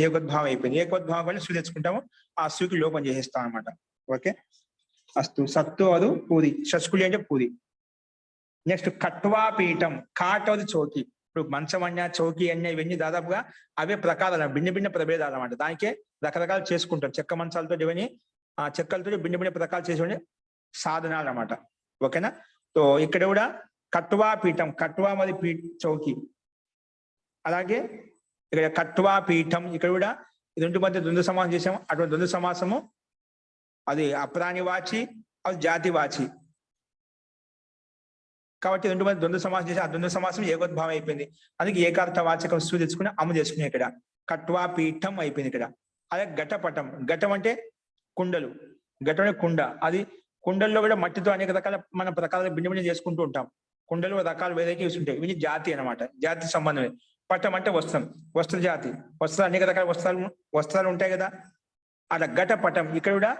ఏకోద్భావం అయిపోయింది. ఏకోద్భావం వల్ల సు తెచ్చుకుంటాము, ఆ సుకి లోపం చేసేస్తాం అనమాట. ఓకే, అస్తు. సత్తు అదు పూరి, శష్కులి అంటే పూరి. నెక్స్ట్ కట్వా పీఠం. కాట్ అది చౌకి. ఇప్పుడు మంచం అన్న, చౌకి అన్న ఇవన్నీ దాదాపుగా అవే ప్రకారాలు, భిన్న భిన్న ప్రభేదాలు అన్నమాట. దానికే రకరకాలు చేసుకుంటారు. చెక్క మంచాలతో ఇవన్నీ చెక్కలతో భిన్న భిన్న ప్రకారాలు చేసే సాధనాలు అన్నమాట. ఓకేనా? సో ఇక్కడ కూడా కట్వా పీఠం, కట్వా మరి చౌకి. అలాగే ఇక్కడ కట్వా పీఠం, ఇక్కడ కూడా ఈ రెండు మధ్య ద్వంద్వ సమాసం చేసాము. అటువంటి ద్వంద్వ సమాసము అది అప్రాణివాచి, అది జాతివాచి. కాబట్టి రెండు మధ్య ద్వంద్వ సమాసం చేసి ఆ ద్వంద్వ సమాసం ఏకోద్భావం అయిపోయింది. అందుకే ఏకార్థ వాచకం సు తెచ్చుకుని అమ్ము చేసుకుని ఇక్కడ కట్వా పీఠం అయిపోయింది ఇక్కడ. అలాగే ఘటపటం, ఘటం అంటే కుండలు, ఘటం అంటే కుండ. అది కుండల్లో కూడా మట్టితో అనేక రకాల మన ప్రకారాలు భిన్న భిన్న చేసుకుంటూ ఉంటాం. కుండలు రకాలు వేరేకి ఉంటాయి. ఇవి జాతి అన్నమాట, జాతి సంబంధమే. పటం అంటే వస్త్రం, వస్త్ర జాతి, వస్త్రాలు అనేక రకాల వస్త్రాలు ఉంటాయి కదా. అలా ఘటపటం, ఇక్కడ కూడా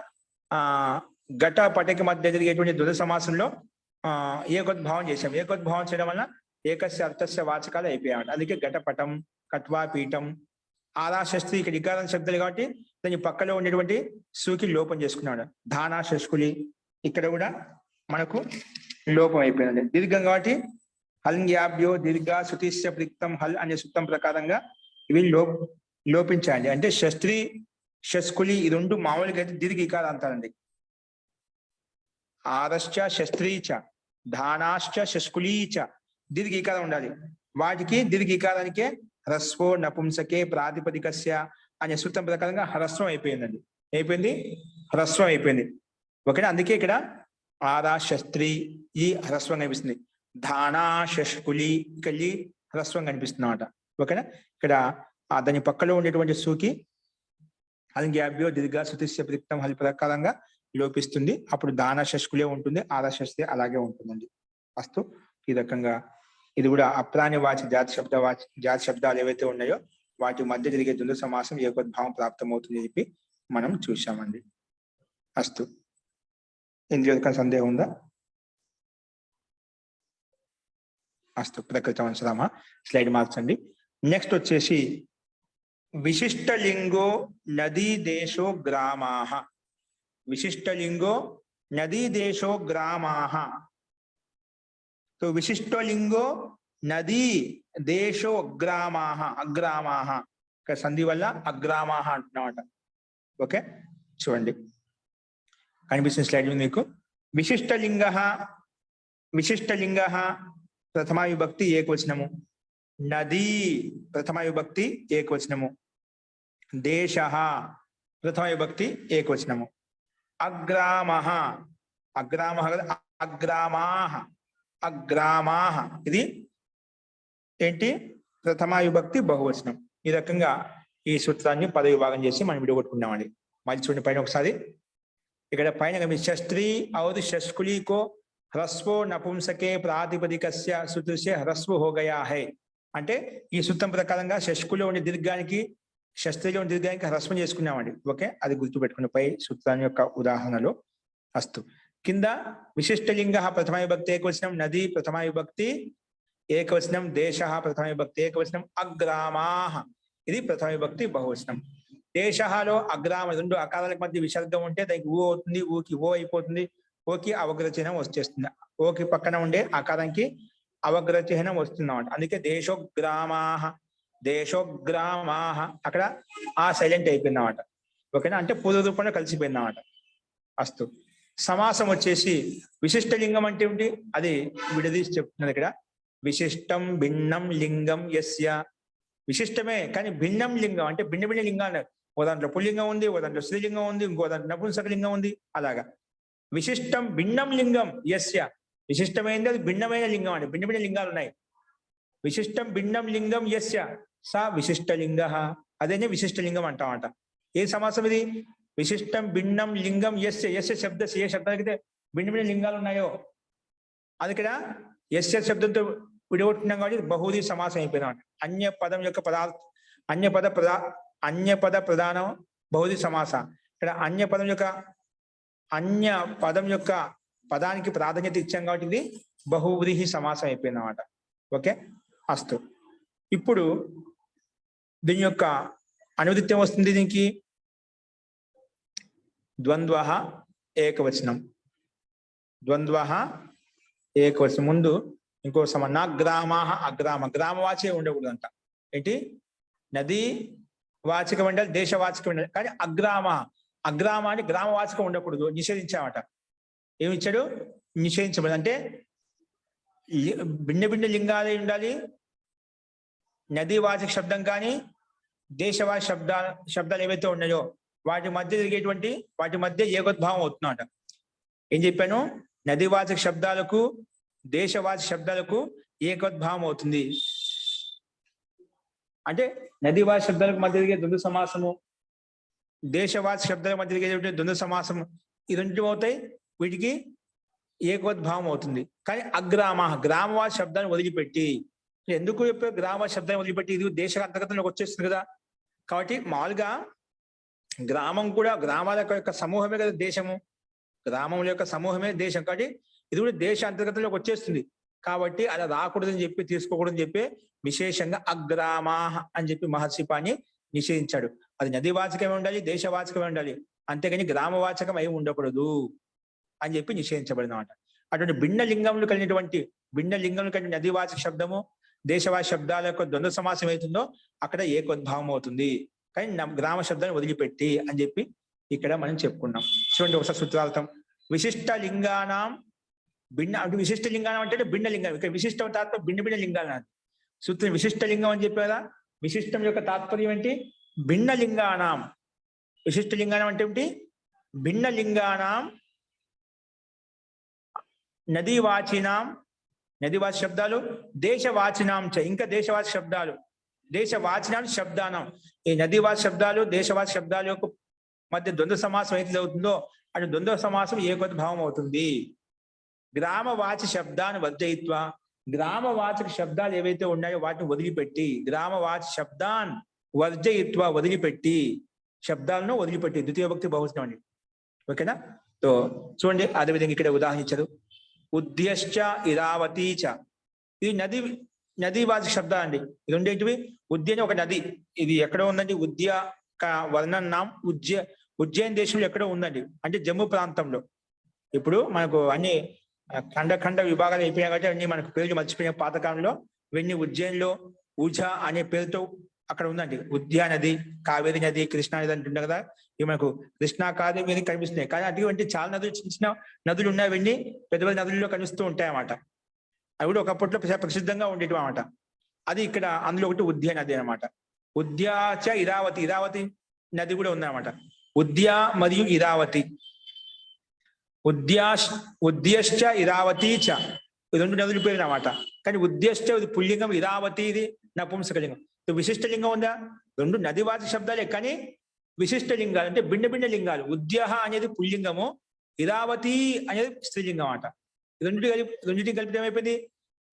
ఘట పటకి మధ్య జరిగేటువంటి ద్వంద్వ సమాసంలో ఏకోద్భావం చేశాం. ఏకోద్భావం చేయడం వల్ల ఏకస్య అర్థస్య వాచకాలు అయిపోయాడు. అందుకే ఘటపటం, కట్వా పీఠం. ఆదాశస్త్రి ఇక్కడ ఇకారం శబ్దాలు కాబట్టి దాని పక్కలో ఉండేటువంటి సూకి లోపం చేసుకున్నాడు. ధానా శస్కులి ఇక్కడ కూడా మనకు లోపం అయిపోయింది. దీర్ఘం కాబట్టి హల్ంగ్యాభ్యో దీర్ఘ శృతిశ్య ప్రిక్తం హల్ అనే సూత్రం ప్రకారంగా ఇవి లోపించాలి. అంటే శస్త్రి శస్కులి ఈ రెండు మామూలుగా అయితే దీర్ఘ ఇకారం అంటారండి. ఆదశ్చ శస్త్రీచ ధానాశ్చ శస్కులీచ దీర్ఘ ఇకారం ఉండాలి. వాటికి దీర్ఘ ఇకారానికే హ్రస్వో నపుంసకే ప్రాతిపదికస్య అనే సూత్రం ప్రకారంగా హ్రస్వం అయిపోయిందండి. అయిపోయింది, హ్రస్వం అయిపోయింది. ఓకేనా. అందుకే ఇక్కడ ఆదా శస్త్రి ఈ హ్రస్వం కనిపిస్తుంది. ధానా శస్కులి కలి హ్రస్వం కనిపిస్తుంది అన్నమాట. ఓకేనా. ఇక్కడ దాని పక్కలో ఉండేటువంటి సూకి హల్ంగ్యాభ్యో దీర్ఘ శృతిశ్య ప్రిక్తం హల్ ప్రకారంగా లోపిస్తుంది. అప్పుడు దానా శస్కులే ఉంటుంది, ఆదా శస్త్రి అలాగే ఉంటుందండి. అస్తు ఈ రకంగా ఇది కూడా అప్రాణివాచి జాతి శబ్దాలు ఏవైతే ఉన్నాయో వాటి మధ్య జరిగే ద్వంద్వ సమాసం ఏకోద్భావం ప్రాప్తమవుతుంది చెప్పి మనం చూసామండి. అస్తు. ఇందులో సందేహం ఉందా? అస్తు. ప్రకృతవంశరామ స్లైడ్ మార్చండి. నెక్స్ట్ వచ్చేసి విశిష్టలింగో నదీ దేశో గ్రామాః. విశిష్టలింగో నదీ దేశో గ్రామాః. तो విశిష్టలింగో నదీ దేశో అగ్రామాః. అగ్రామాః ఇక్కడ సంధి వల్ల అగ్రామాః అంటున్నమాట. ఓకే చూడండి కనిపిస్తున్న స్లైడ్ మీకు. విశిష్టలింగః, విశిష్టలింగః ప్రథమా విభక్తి ఏకవచనము. నదీ ప్రథమా విభక్తి ఏకవచనము. దేశః ప్రథమా విభక్తి ఏకవచనము. అగ్రామః, అగ్రామః అగ్రామాః, అగ్రామాః ఇది ఏంటి ప్రథమా విభక్తి బహువచనం. ఈ రకంగా ఈ సూత్రాన్ని పద విభాగం చేసి మనం విడగొట్టుకున్నామండి. మళ్ళీ చూడండి పైన ఒకసారి. ఇక్కడ పైన శస్త్రీ ఔర్ శస్కులి కో హ్రస్వో నపుంసకే ప్రాతిపదికస్య సూత్రస్య హ్రస్వ హో గయా హై. అంటే ఈ సూత్రం ప్రకారంగా శస్కులో ఉండే దీర్ఘానికి శస్త్రిలో ఉండే దీర్ఘానికి హ్రస్వం చేసుకున్నామండి. ఓకే అది గుర్తుపెట్టుకుని పై సూత్రాన్ని యొక్క ఉదాహరణలో. అస్తు. కింద విశిష్టలింగ ప్రథమా విభక్తి ఏకవచనం, నదీ ప్రథమా విభక్తి ఏకవచనం, దేశ ప్రథమా విభక్తి ఏకవచనం, అగ్రామాః ఇది ప్రథమా విభక్తి బహువచనం. దేశలో అగ్రామ రెండు అకారాలకు మధ్య విసర్గం ఉంటే దానికి ఊ అవుతుంది, ఊకి ఓ అయిపోతుంది, ఓకి అవగ్ర చిహ్నం వచ్చేస్తుంది. ఓకి పక్కన ఉండే అకారానికి అవగ్ర చిహ్నం వస్తుంది అన్నమాట. అందుకే దేశోగ్రామాః, దేశోగ్రామాః అక్కడ ఆ సైలెంట్ అయిపోయింది అన్నమాట. ఓకేనా. అంటే పూర్వ రూపంలో కలిసిపోయింది అన్నమాట. అస్తు. సమాసం వచ్చేసి విశిష్టలింగం అంటే ఏమిటి అది విడదీసి చెప్తున్నది ఇక్కడ. విశిష్టం భిన్నం లింగం యస్య. విశిష్టమే కానీ భిన్నం లింగం అంటే భిన్న భిన్న లింగాలు. ఓ దాంట్లో పుల్లింగం ఉంది, ఓ దాంట్లో స్త్రీలింగం ఉంది, ఇంకో దాంట్లో నపుంసక లింగం ఉంది. అలాగా విశిష్టం భిన్నం లింగం యస్య. విశిష్టమైనది అది భిన్నమైన లింగం అండి. భిన్న భిన్న లింగాలు ఉన్నాయి. విశిష్టం భిన్నం లింగం యస్య సా విశిష్టలింగ. అదేనే విశిష్టలింగం అంటామంట. ఏ సమాసం ఇది? విశిష్టం భిన్నం లింగం యస్య. యస్య శబ్ద ఏ శబ్దానికి భిన్న భిన్న లింగాలు ఉన్నాయో అది ఇక్కడ యస్య శబ్దంతో విడగొట్టున్నాం కాబట్టి బహువీ సమాసం అయిపోయినాడు. అన్య పదం యొక్క అన్యపద ప్రధానం బహువీ సమాస. ఇక్కడ అన్య పదం యొక్క పదానికి ప్రాధాన్యత ఇచ్చాం కాబట్టి ఇది బహువ్రీహి సమాసం అయిపోయింది అన్నమాట. ఓకే అస్తు. ఇప్పుడు దీని యొక్క అనువృత్తి వస్తుంది. దీనికి ద్వంద్వ ఏకవచనం. ద్వంద్వ ఏకవచనం ముందు ఇంకో నా గ్రామాః అగ్రామ. గ్రామవాచే ఉండకూడదంట. ఏంటి నదీ వాచక మండలి, దేశవాచక మండలి. కానీ అగ్రామాన్ని గ్రామవాచకం ఉండకూడదు, నిషేధించామట. ఏమిచ్చాడు? నిషేధించబడి అంటే భిన్న భిన్న లింగాలే ఉండాలి. నదీవాచక శబ్దం కానీ దేశవాచక శబ్దాలు ఏవైతే ఉన్నాయో వాటి మధ్య జరిగేటువంటి వాటి మధ్య ఏకోద్భావం అవుతుందన్నమాట. ఏం చెప్పాను? నదీవాచక శబ్దాలకు దేశవాచక శబ్దాలకు ఏకోద్భావం అవుతుంది. అంటే నదీవాచక శబ్దాలకు మధ్య జరిగే ద్వంద్వ సమాసము, దేశవాచక శబ్దాల మధ్య జరిగేటువంటి ద్వంద్వ సమాసము, ఈ రెండు అవుతాయి, వీటికి ఏకోద్భావం అవుతుంది. కానీ గ్రామవాచక శబ్దాన్ని వదిలిపెట్టి, ఎందుకు చెప్పారు గ్రామ శబ్దాన్ని వదిలిపెట్టి? ఇది దేశ అంతర్గతంలోకి వచ్చేస్తుంది కదా. కాబట్టి మామూలుగా గ్రామం కూడా గ్రామాల యొక్క సమూహమే కదా దేశము, గ్రామముల యొక్క సమూహమే దేశం. కాబట్టి ఇది కూడా దేశ అంతర్గతంలోకి వచ్చేస్తుంది. కాబట్టి అలా రాకూడదని చెప్పి, తీసుకోకూడదని చెప్పి విశేషంగా అగ్రామాహ అని చెప్పి మహర్షి పాణి నిషేధించాడు. అది నదీవాచకమే ఉండాలి, దేశవాచకమే ఉండాలి, అంతేగాని గ్రామవాచకం అయి ఉండకూడదు అని చెప్పి నిషేధించబడింది అన్నమాట. అటువంటి భిన్న లింగములు కలిగినటువంటి నదీవాచక శబ్దము దేశవాచక శబ్దాల యొక్క ద్వంద్వ సమాసం అవుతుందో అక్కడ ఏకోద్భావం అవుతుంది. కానీ గ్రామ శబ్దాన్ని వదిలిపెట్టి అని చెప్పి ఇక్కడ మనం చెప్పుకున్నాం. చూడండి ఒకసారి సూత్రార్థం. విశిష్ట లింగానం భిన్న, అంటే విశిష్ట లింగానం అంటే భిన్న లింగం. ఇక్కడ విశిష్ట తాత్పర్యం భిన్న భిన్న లింగాలు. సూత్రం విశిష్ట లింగం అని చెప్పారా? విశిష్టం యొక్క తాత్పర్యం ఏంటి? భిన్న లింగానం. విశిష్ట లింగానం అంటే ఏంటి? భిన్న లింగానం నదీవాచినాం, నదీవాచ శబ్దాలు, దేశవాచినాం చ, ఇంకా దేశవాచ శబ్దాలు, దేశవాచినాం శబ్దానం. ఈ నదీవాచ శబ్దాలు దేశవాచ శబ్దాల యొక్క మధ్య ద్వంద్వ సమాసం అయితే అవుతుందో అటు ద్వంద్వ సమాసం ఏకోద్భావం అవుతుంది. గ్రామవాచ శబ్దాన్ని వర్జయిత్వ, గ్రామవాచక శబ్దాలు ఏవైతే ఉన్నాయో వాటిని వదిలిపెట్టి, గ్రామవాచ శబ్దాన్ వర్జయిత్వ వదిలిపెట్టి, శబ్దాలను వదిలిపెట్టి, ద్వితీయ భక్తి బహువచనం అండి. ఓకేనా? సో చూడండి, అదేవిధంగా ఇక్కడ ఉదాహరణ ఇచ్చారు. ఉద్యశ్చ ఇరావతీ చ, ఇది నదీవాచక శబ్దాలు అండి. ఇది ఉండేటివి. ఉద్య అని ఒక నది, ఇది ఎక్కడో ఉందండి. ఉద్య వర్ణన్నాం ఉజ్జయిన్ దేశంలో ఎక్కడో ఉందండి, అంటే జమ్మూ ప్రాంతంలో. ఇప్పుడు మనకు అన్ని ఖండ విభాగాలు అయిపోయాయి కాబట్టి అన్ని మనకు పేర్లు మర్చిపోయిన పాతకాలంలో. ఇవన్నీ ఉజ్జయిన్లో ఉజ అనే పేరుతో అక్కడ ఉందండి. ఉద్యా నది, కావేరి నది, కృష్ణా నది అంటుండే కదా. ఇవి మనకు కృష్ణా కావేరి కనిపిస్తున్నాయి, కానీ అటువంటి చాలా నదులు, చిన్న చిన్న నదులు ఉన్నాయి. అవన్నీ పెద్ద పెద్ద నదుల్లో కనిపిస్తూ ఉంటాయి అన్నమాట. అవి కూడా ఒకప్పట్లో ప్రసిద్ధంగా ఉండేవి అన్నమాట. అది ఇక్కడ అందులో ఒకటి ఉద్యా నది అనమాట. ఉద్యాచ ఇరావతి, ఇరావతి నది కూడా ఉందన్నమాట. ఉద్యా మరియు ఇరావతి, ఉద్యశ్చ ఇరావతి చ, ఇది రెండు నదులు పేరు అన్నమాట. కానీ ఉద్యశ్చ ఇది పుల్లింగం, ఇరావతి ఇది నపుంసకలింగం. విశిష్ట లింగం ఉందా? రెండు నదివాచక శబ్దాలే, కానీ విశిష్ట లింగాలు అంటే భిన్న భిన్న లింగాలు. ఉద్యహ అనేది పుల్లింగము, ఇరావతి అనేది స్త్రీలింగం అన్నమాట. రెండింటిని కలిపితే ఏమైపోయింది?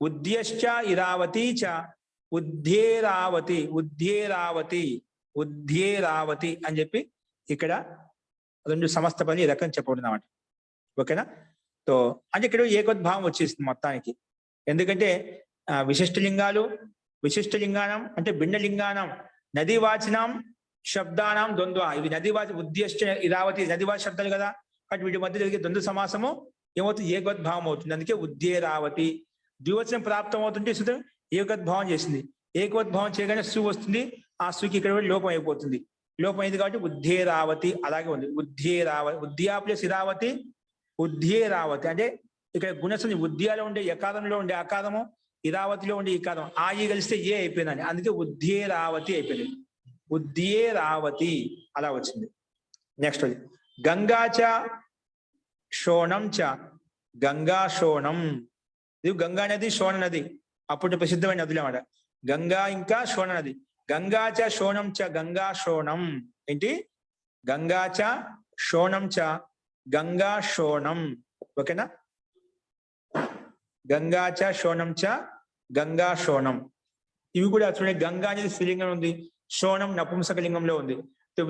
ఉద్యశ్చ ఇరావతి చ ఉద్యేరావతి, ఉద్యేరావతి అని చెప్పి ఇక్కడ రెండు సమస్త పని ఈ రకం చెప్పబడింది అన్నమాట. ఓకేనా? సో అంటే ఇక్కడ ఏకోద్భావం వచ్చేస్తుంది మొత్తానికి. ఎందుకంటే విశిష్ట లింగానం అంటే భిన్న లింగానం నదీవాచనం శబ్దానం ద్వంద్వ, ఇవి నదీవాచ ఉద్యశ్చ ఇరావతి నదీవాచ శబ్దాలు కదా. కాబట్టి వీటి మధ్య జరిగే ద్వంద్వ సమాసము ఏమవుతుంది? ఏకోద్భావం అవుతుంది. అందుకే ఉద్యేరావతి. ద్వివచనం ప్రాప్తం అవుతుంటే సుతం ఏకోద్భావం చేసింది. ఏకోద్భావం చేయగానే సు వస్తుంది, ఆ సుకి ఇక్కడ లోపం అయిపోతుంది. లోపం అయింది కాబట్టి ఉద్యేరావతి అలాగే ఉంది. ఉద్యా ప్లస్ ఇరావతి, ఉద్యేరావతి. అంటే ఇక్కడ గుణసం ఉద్యాలో ఉండే యకారంలో ఉండే అకారము, ఇరావతిలో ఉండే ఈకారం, ఆ ఈ కలిస్తే ఏ అయిపోయిందండి. అందుకే ఉద్యేరావతి అయిపోయింది. ఉద్యేరావతి అలా వచ్చింది. నెక్స్ట్ గంగాచ శోణం చ, గంగా శోణం. ఇది గంగా నది, శోణ నది అప్పుడు ప్రసిద్ధమైన నదులు అన్నమాట. గంగా ఇంకా శోణ నది. గంగాచ శోణం చ, గంగా శోణం ఏంటి? గంగాచ శోణం చ, గంగా శోణం. ఓకేనా? గంగాచ శోణం చ, గంగా శోణం. ఇవి కూడా చూడండి, గంగా అనేది స్త్రీలింగం ఉంది, శోణం నపుంసకలింగంలో ఉంది.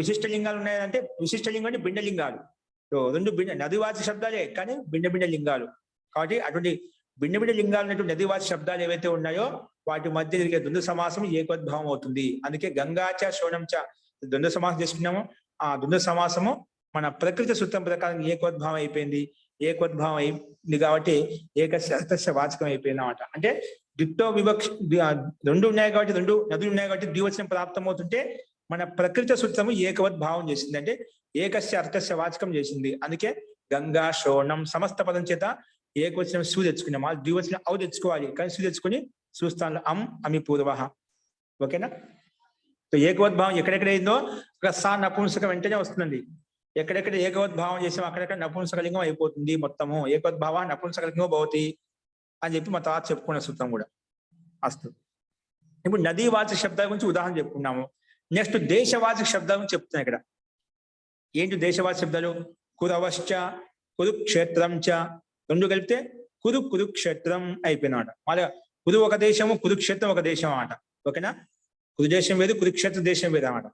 విశిష్ట లింగాలు ఉన్నాయంటే విశిష్ట లింగం అంటే భిన్న లింగాలు. రెండు భిన్న నదివాచక శబ్దాలే, కానీ భిన్న భిన్న లింగాలు. కాబట్టి అటువంటి భిన్న భిన్న లింగాలు ఉన్నటువంటి నదివాచక శబ్దాలు ఏవైతే ఉన్నాయో వాటి మధ్య జరిగే ద్వంద్వ సమాసం ఏకోద్భావం అవుతుంది. అందుకే గంగాచ శోణం చ ద్వంద్వ సమాసం చేసుకున్నాము. ఆ ద్వంద్వ సమాసము మన ప్రకృతి సూత్రం ప్రకారం ఏకోద్భావం అయిపోయింది. ఏకోద్భావం అయింది కాబట్టి ఏకస్య వాచకం అయిపోయింది అన్నమాట. అంటే ద్విత్వ వివక్ష రెండు ఉన్నాయి కాబట్టి, రెండు నదులు ఉన్నాయి కాబట్టి ద్వివచనం ప్రాప్తం అవుతుంటే మన ప్రకృతి సూత్రము ఏకవద్భావం చేసింది, అంటే ఏకస్య అర్థస్య వాచకం చేసింది. అందుకే గంగా శోణం సమస్త పదం చేత ఏకవచనం సు తెచ్చుకున్నాం, వాళ్ళు ద్వివచనం అవు తెచ్చుకోవాలి. కానీ సు తెచ్చుకొని సుస్థానంలో అమి పూర్వ. ఓకేనా? ఏకోద్భావం ఎక్కడెక్కడ అయిందో ఒక సా నపుంసకం వెంటనే వస్తుందండి. ఎక్కడెక్కడ ఏకోద్భావం చేసాం అక్కడెక్కడ నపుంసకలింగం అయిపోతుంది మొత్తము. ఏకోద్భావ నపుంసకలింగం భవతి అని చెప్పి మా తర్వాత చెప్పుకున్న సూత్రం కూడా. అస్తు. ఇప్పుడు నదీవాచక శబ్దాల గురించి ఉదాహరణ చెప్పుకున్నాము. నెక్స్ట్ దేశవాచక శబ్దాల గురించి చెప్తున్నాను ఇక్కడ. ఏంటి దేశవాచక శబ్దాలు? కురవశ్చ, కురుక్షేత్రం చ, రెండు కలిపితే కురుక్షేత్రం అయిపోయినమాట. మళ్ళీ కురు ఒక దేశము, కురుక్షేత్రం ఒక దేశం అన్నమాట. ఓకేనా? కురు దేశం వేరు, కురుక్షేత్ర దేశం వేరు అన్నమాట.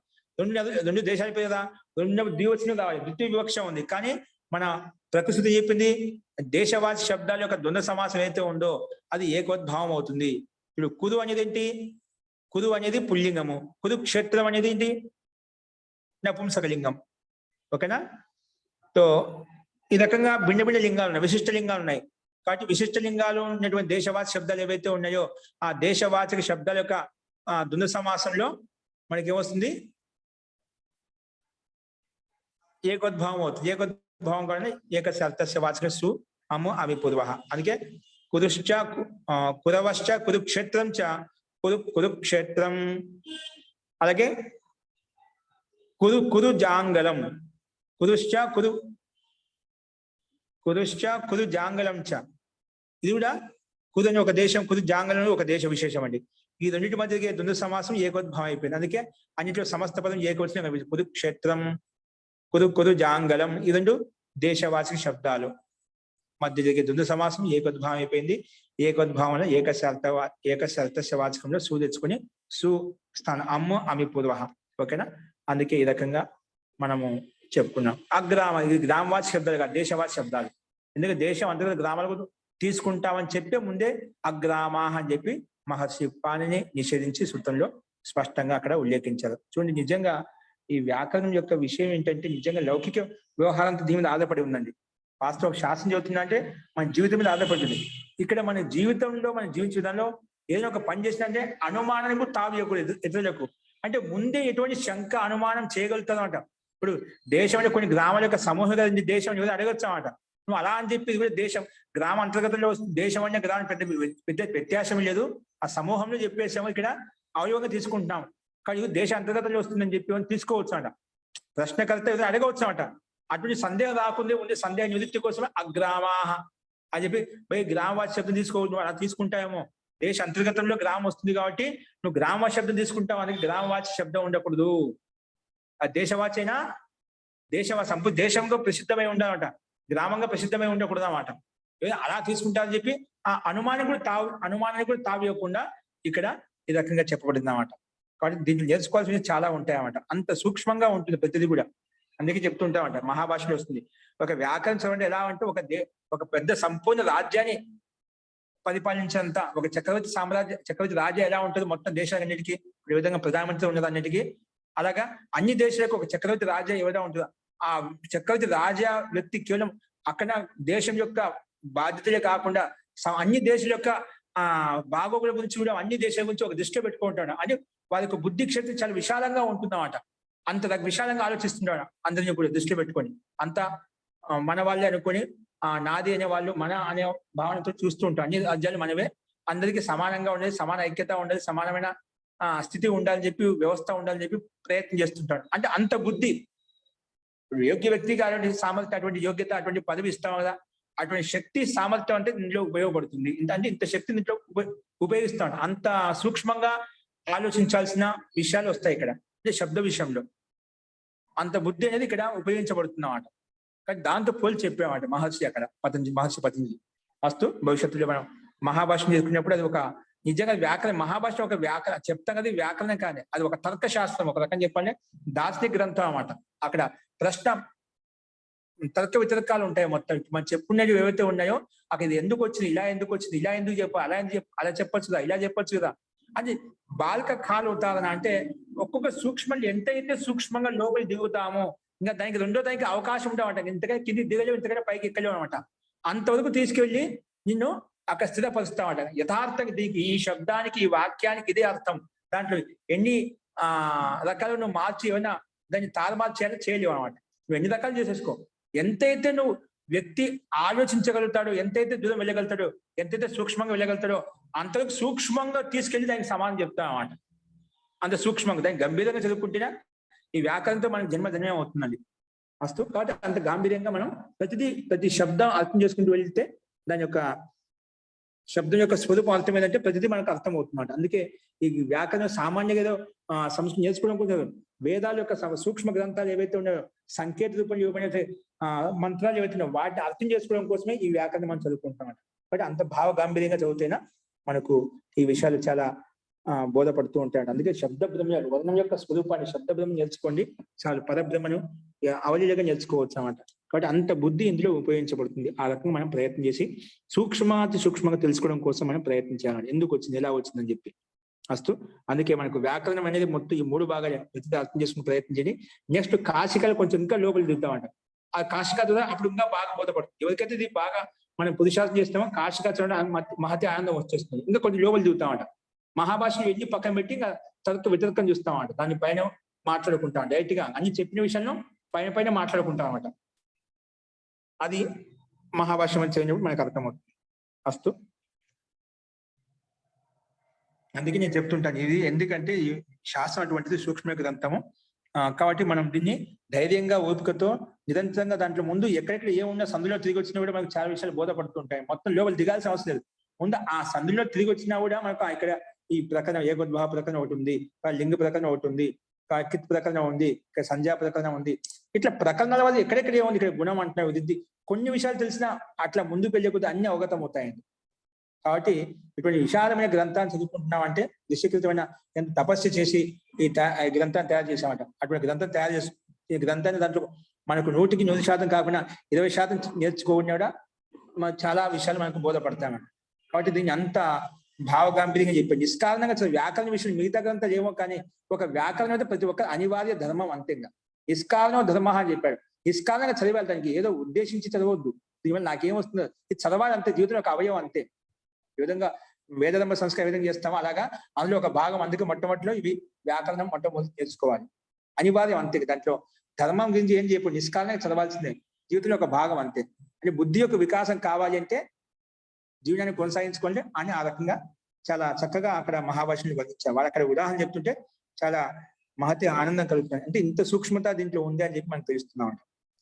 రెండు దేశాలు అయిపోయి కదా, రెండు ద్వివచనం కావాలి, ద్వితీయ వివక్ష ఉంది. కానీ మన ప్రకృతి చెప్పింది దేశవాచక శబ్దాల యొక్క ద్వంద్వ సమాసం ఏదైతే ఉందో అది ఏకోద్భావం అవుతుంది. ఇప్పుడు కురు అనేది ఏంటి? కురు అనేది పుల్లింగము, కురుక్షేత్రం అనేది ఏంటి? నపుంసకలింగం. ఓకేనా? సో ఈ రకంగా భిన్న భిన్న లింగాలు ఉన్నాయి, విశిష్ట లింగాలు ఉన్నాయి. కాబట్టి విశిష్ట లింగాలు ఉన్నటువంటి దేశవాచక శబ్దాలు ఏవైతే ఉన్నాయో ఆ దేశవాచక శబ్దాల యొక్క ద్వంద్వ సమాసంలో మనకి ఏమొస్తుంది? ఏకోద్భావం అవుతుంది. ఏకోద్భావం కానీ ఏకస్య వాచక సు అము అవి పూర్వ. అందుకే కురుశ్చ కురవశ్చ కురుక్షేత్రం చ కురుక్షేత్రం. అలాగే కురు జాంగలం, కురుశ్చ కురు జాంగలం చ. ఇది కూడా కురు అని ఒక దేశం, కురు జాంగలం ఒక దేశ విశేషం అండి. ఈ రెండింటి మధ్య ద్వంద్వ సమాసం ఏకోద్భావం అయిపోయింది. అందుకే అన్నింటిలో సమస్త పదం ఏకవచనం. కురుక్షేత్రం, కురు జాంగలం ఈ రెండు దేశవాచక శబ్దాలు మధ్య జరిగే ద్వంద్వ సమాసం ఏకోద్భావం అయిపోయింది. ఏకోద్భావంలో ఏకశర్తస్య వాచకంలో సు తెచ్చుకొని సు స్థానం అమి పూర్వ. ఓకేనా? అందుకే ఈ రకంగా మనము చెప్పుకున్నాం. అగ్రామ, ఇది గ్రామవాచక శబ్దాలు కాదు, దేశవాచక శబ్దాలు. ఎందుకంటే దేశం అంతర్గత గ్రామాలకు తీసుకుంటామని చెప్పే ముందే అగ్రామాహ అని చెప్పి మహర్షి పాణిని నిషేధించి సూత్రంలో స్పష్టంగా అక్కడ ఉల్లేఖించారు. చూడండి, నిజంగా ఈ వ్యాకరణం యొక్క విషయం ఏంటంటే నిజంగా లౌకిక వ్యవహారంతో దీని మీద ఆధారపడి ఉందండి. వాస్తవ శాస్త్రం చెబుతుందంటే మన జీవితం మీద ఆధారపడుతుంది. ఇక్కడ మన జీవితంలో మన జీవిత విధానంలో ఏదైనా ఒక పని చేసినంటే అనుమానానికి తావియకూడదు ఇతరులకు. అంటే ముందే ఎటువంటి శంక అనుమానం చేయగలుగుతామంట. ఇప్పుడు దేశం అంటే కొన్ని గ్రామాల యొక్క సమూహం దేశం అడగచ్చు అన్నమాట. నువ్వు అలా అని చెప్పి కూడా దేశం గ్రామ అంతర్గతంలో దేశం అనే గ్రామం పెద్ద వ్యత్యాసం లేదు. ఆ సమూహంలో చెప్పేసాము ఇక్కడ అవయోగంగా తీసుకుంటున్నాం. కానీ దేశ అంతర్గతంలో వస్తుందని చెప్పి తీసుకోవచ్చు అంట. ప్రశ్నకర్త అడగవచ్చు అంట. అటువంటి సందేహం రాకుండా ఉండే సందేహ నివృత్తి కోసమే అగ్రామాహ అని చెప్పి గ్రామవాచ శబ్దం తీసుకోవచ్చు. అలా తీసుకుంటాయేమో. దేశ అంతర్గతంలో గ్రామం వస్తుంది కాబట్టి నువ్వు గ్రామవాచ శబ్దం తీసుకుంటావు. అందుకే గ్రామవాచ శబ్దం ఉండకూడదు. ఆ దేశవాచ అయినా దేశంగా ప్రసిద్ధమై ఉండాలన్నమాట, గ్రామంగా ప్రసిద్ధమై ఉండకూడదు అన్నమాట. అలా తీసుకుంటారని చెప్పి ఆ అనుమానానికి కూడా తావివ్వకుండా ఇక్కడ ఈ రకంగా చెప్పబడింది అన్నమాట. కాబట్టి దీంట్లో నేర్చుకోవాల్సినవి చాలా ఉంటాయి అన్నమాట. అంత సూక్ష్మంగా ఉంటుంది ప్రతిదీ కూడా. అందుకే చెప్తుంటామంట, మహాభాషలో వస్తుంది. ఒక వ్యాకరణ చదవండి ఎలా అంటే ఒక పెద్ద సంపూర్ణ రాజ్యాన్ని పరిపాలించేంత ఒక చక్రవర్తి రాజ్యం ఎలా ఉంటుంది మొత్తం దేశాలన్నిటికీ, ఈ విధంగా ప్రధానమంత్రి ఉన్నది అన్నిటికీ. అలాగా అన్ని దేశాలకు ఒక చక్రవర్తి రాజ్యం ఏ విధంగా ఉంటుందో ఆ చక్రవర్తి రాజా వ్యక్తి కేవలం అక్కడ దేశం యొక్క బాధ్యతలే కాకుండా అన్ని దేశాల యొక్క బాగోగుల గురించి కూడా అన్ని దేశాల గురించి ఒక దృష్టిలో పెట్టుకుంటాడు. అని వాళ్ళ యొక్క బుద్ధి క్షేత్రం చాలా విశాలంగా ఉంటుందన్నమాట. అంత విశాలంగా ఆలోచిస్తుంటాడు. అందరినీ కూడా దృష్టిలో పెట్టుకొని అంత మన వాళ్ళే అనుకొని నాది అనే వాళ్ళు మన అనే భావనతో చూస్తూ ఉంటారు. అన్ని రాజ్యాలు మనవే, అందరికీ సమానంగా ఉండేది, సమాన ఐక్యత ఉండేది, సమానమైన స్థితి ఉండాలని చెప్పి, వ్యవస్థ ఉండాలని చెప్పి ప్రయత్నం చేస్తుంటాడు. అంటే అంత బుద్ధి యోగ్య వ్యక్తికి అటువంటి సామర్థ్యం, అటువంటి యోగ్యత, అటువంటి పదవి ఇస్తాం కదా, అటువంటి శక్తి సామర్థ్యం అంటే ఇంట్లో ఉపయోగపడుతుంది. అంటే ఇంత శక్తిని ఇంట్లో ఉపయోగిస్తాడు. అంత సూక్ష్మంగా ఆలోచించాల్సిన విషయాలు వస్తాయి ఇక్కడ. అంటే శబ్ద విషయంలో అంత బుద్ధి అనేది ఇక్కడ ఉపయోగించబడుతున్నమాట. కానీ దాంతో పోలి చెప్పామాట మహర్షి అక్కడ మహర్షి పతంజలి. వస్తూ భవిష్యత్తులో మనం మహాభాషను చేసుకున్నప్పుడు అది ఒక నిజంగా వ్యాకరణ, మహాభాష ఒక వ్యాకరణ చెప్తాం కదా, వ్యాకరణం కానీ అది ఒక తర్క శాస్త్రం. ఒక రకం చెప్పాలంటే దార్శనిక గ్రంథం అన్నమాట. అక్కడ ప్రశ్న తర్క వితర్కాలు ఉంటాయి మొత్తం. మనం చెప్పుకునేవి ఏవైతే ఉన్నాయో అక్కడ ఇది ఎందుకు వచ్చింది, ఇలా ఎందుకు వచ్చింది, ఇలా ఎందుకు చెప్పాలి, అలా ఎందుకు అలా చెప్పొచ్చు కదా, ఇలా చెప్పొచ్చు కదా. అది బాలక కాలు ఉదాహరణ. అంటే ఒక్కొక్క సూక్ష్మంగా ఎంతైతే సూక్ష్మంగా లోపలి దిగుతామో ఇంకా దానికి రెండో దానికి అవకాశం ఉంటామంట. ఇంతకంటే కింది దిగలేవు, ఇంతకంటే పైకి ఎక్కలేవు అనమాట. అంతవరకు తీసుకెళ్లి నిన్ను అక్కడ స్థిరపరుస్తామంట. యథార్థంగా దీనికి ఈ శబ్దానికి ఈ వాక్యానికి ఇదే అర్థం. దాంట్లో ఎన్ని రకాలు నువ్వు మార్చి ఏమైనా దాన్ని తారుమారు చేయాలో చేయలేవు అనమాట. నువ్వు ఎన్ని రకాలు చేసేసుకో. ఎంతైతే నువ్వు వ్యక్తి ఆలోచించగలుగుతాడో, ఎంతైతే దూరం వెళ్ళగలుగుతాడో, ఎంతైతే సూక్ష్మంగా వెళ్ళగలుగుతాడో అంతకు సూక్ష్మంగా తీసుకెళ్లి దానికి సమానం చెప్తాం అన్నమాట. అంత సూక్ష్మంగా దాన్ని గంభీరంగా చదువుకుంటేనే ఈ వ్యాకరణంతో మనకి జన్మధన్యం అవుతుందండి. వస్తు కాబట్టి అంత గాంభీర్యంగా మనం ప్రతి శబ్దం అర్థం చేసుకుంటూ వెళ్తే దాని యొక్క శబ్దం యొక్క స్వరూపం అర్థం ఏంటంటే ప్రతిదీ మనకు అర్థం అవుతుందన్నమాట. అందుకే ఈ వ్యాకరణం సామాన్యంగా ఏదో సంస్కృతం నేర్చుకోవడం కోసం వేదాల యొక్క సూక్ష్మ గ్రంథాలు ఏవైతే ఉన్నాయో, సంకేత రూపంలో ఇవ్వబడిన మంత్రాలు ఏవైతే ఉన్నాయో వాటిని అర్థం చేసుకోవడం కోసమే ఈ వ్యాకరణం మనం చదువుకుంటాం. కాబట్టి అంత భావ గాంభీర్యంగా చదివితేనా మనకు ఈ విషయాలు చాలా బోధపడుతూ ఉంటాయి. అందుకే శబ్ద బ్రహ్మ వర్ణం యొక్క స్వరూపాన్ని శబ్ద బ్రహ్మ నేర్చుకోండి చాలు, పరబ్రహ్మను అవలీలగా నేర్చుకోవచ్చు అన్నమాట. కాబట్టి అంత బుద్ధి ఇందులో ఉపయోగించబడుతుంది. ఆ రకంగా మనం ప్రయత్నం చేసి సూక్ష్మాతి సూక్ష్మంగా తెలుసుకోవడం కోసం మనం ప్రయత్నం చేయాలి, ఎందుకు వచ్చింది, ఎలా వచ్చిందని చెప్పి. అస్తు అందుకే మనకు వ్యాకరణం అనేది మొత్తం ఈ 3 భాగాలు ప్రతిదీ అర్థం చేసుకుని ప్రయత్నం చేయండి. నెక్స్ట్ కాశికలు కొంచెం ఇంకా లోపలికి దిద్దామంట. ఆ కాశిక ద్వారా అప్పుడు ఇంకా బాగా బోధపడుతుంది. ఎవరికైతే ఇది బాగా మనం పురుషార్థం చేస్తామో కాశిక చదవడం మహతి ఆనందం వచ్చేస్తుంది. ఇంకా కొంచెం లోపలి దిగుతామంట. మహాభాషను వెళ్ళి పక్కన పెట్టి ఇంకా తరగతి వ్యతిరేకం చూస్తామంట. దాని పైన మాట్లాడుకుంటాం, డైరెక్ట్ గా అన్ని చెప్పిన విషయంలో పైన మాట్లాడుకుంటాం అన్నమాట. అది మహాభాష్యం అని చదివినప్పుడు మనకు అర్థమవుతుంది. అస్తు అందుకే నేను చెప్తుంటాను ఇది, ఎందుకంటే ఈ శాస్త్రం అటువంటిది సూక్ష్మ గ్రంథము. కాబట్టి మనం దీన్ని ధైర్యంగా ఓపికతో నిరంతరంగా దాంట్లో ముందు ఎక్కడెక్కడ ఏమున్నా సందులో తిరిగి వచ్చినా కూడా మనకు చాలా విషయాలు బోధపడుతుంటాయి. మొత్తం లోపల దిగాల్సిన అవసరం లేదు. ముందు ఆ సందులో తిరిగి వచ్చినా కూడా మనకు ఇక్కడ ఈ ప్రకరణం ఏకోద్భావ ప్రకరణం ఒకటి ఉంది, లింగ ప్రకరణం ఒకటి ఉంది, కిత్ ప్రకరణం ఉంది, ఇక్కడ సంధ్యా ప్రకరణం ఉంది. ఇట్లా ప్రకరణాల వల్ల ఎక్కడెక్కడ ఏముంది, ఇక్కడ గుణం అంటున్నారు, వృద్ధి, కొన్ని విషయాలు తెలిసినా అట్లా ముందుకు వెళ్ళే కొద్ది అన్ని అవగతం అవుతాయండి. కాబట్టి ఇటువంటి విశాలమైన గ్రంథాన్ని చదువుకుంటున్నామంటే నిశ్చితమైన ఎంత తపస్సు చేసి ఈ గ్రంథాన్ని తయారు చేసామంట. అటువంటి గ్రంథం తయారు చేసి ఈ గ్రంథాన్ని దాంట్లో మనకు 100% కాకుండా 20% నేర్చుకోకుండా కూడా చాలా విషయాలు మనకు బోధపడతామంట. కాబట్టి దీన్ని అంత భావగాంభీర్యంగా చెప్పాడు. నిష్కారణంగా వ్యాకరణ విషయం మిగతా గ్రంథాలు ఏమో కానీ ఒక వ్యాకరణం అయితే ప్రతి ఒక్క అనివార్య ధర్మం అంతేగా. నిష్కారణం ధర్మ అని చెప్పాడు. నిష్కారణంగా చదివాలి, దానికి ఏదో ఉద్దేశించి చదవద్దు. దీనివల్ల నాకేం వస్తుందో ఇది చదవాలి అంతే, జీవితంలో ఒక అవయవం అంతే. ఈ విధంగా వేదధర్మ సంస్కారం ఏ విధంగా చేస్తామో అలాగా అందులో ఒక భాగం. అందుకే మొట్టమొదటిలో ఇవి వ్యాకరణం మొట్టమొదటి తెలుసుకోవాలి, అనివార్యం అంతే. దాంట్లో ధర్మం గురించి ఏం చెప్పు, నిష్కారణంగా చదవాల్సిందే, జీవితంలో ఒక భాగం అంతే. అంటే బుద్ధి యొక్క వికాసం కావాలి అంటే జీవనాన్ని కొనసాగించుకోండి అని ఆ రకంగా చాలా చక్కగా అక్కడ మహాభాషణలు వర్ణించారు. వాళ్ళు అక్కడ ఉదాహరణ చెప్తుంటే చాలా మహతి ఆనందం కలుగుతుంది. అంటే ఇంత సూక్ష్మత దీంట్లో ఉంది అని చెప్పి మనకు తెలుస్తున్నాం.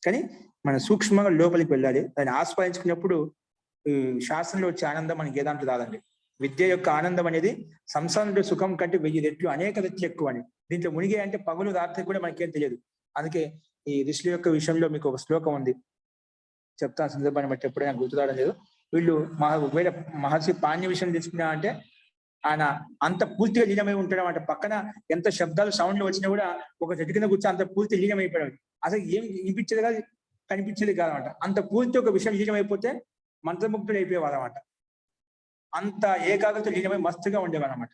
కానీ మనం సూక్ష్మంగా లోపలికి వెళ్ళాలి. దాన్ని ఆస్వాదించుకున్నప్పుడు శాస్త్రంలో వచ్చే ఆనందం మనకి ఏ దాంట్లో రాదండి. విద్య యొక్క ఆనందం అనేది సంసారంలో సుఖం కంటే 1000 రెట్లు, అనేక రెట్లు ఎక్కువ అని. దీంట్లో మునిగే అంటే పగులు రాత్రి కూడా మనకేం తెలియదు. అందుకే ఈ ఋషుల యొక్క విషయంలో మీకు ఒక శ్లోకం ఉంది, చెప్తాను సందర్భాన్ని బట్టి, ఎప్పుడైనా గుర్తురావడం లేదు. వీళ్ళు ఒకవేళ మహర్షి పాణ్య విషయం తీసుకున్నా అంటే ఆయన అంత పూర్తిగా లీనమై ఉంటాడు అంటే పక్కన ఎంత శబ్దాలు సౌండ్లు వచ్చినా కూడా ఒక చెట్టు కింద కూర్చొని అంత పూర్తి లీనమైపోయాడు. అసలు ఏం వినిపించేది కాదు, కనిపించేది కాదనమాట. అంత పూర్తి ఒక విషయం లీనమైపోతే మంత్రముగ్ధుడు అయిపోయేవాడు అనమాట. అంత ఏకాగ్రత లీనమై మస్తుగా ఉండేవాడు అనమాట.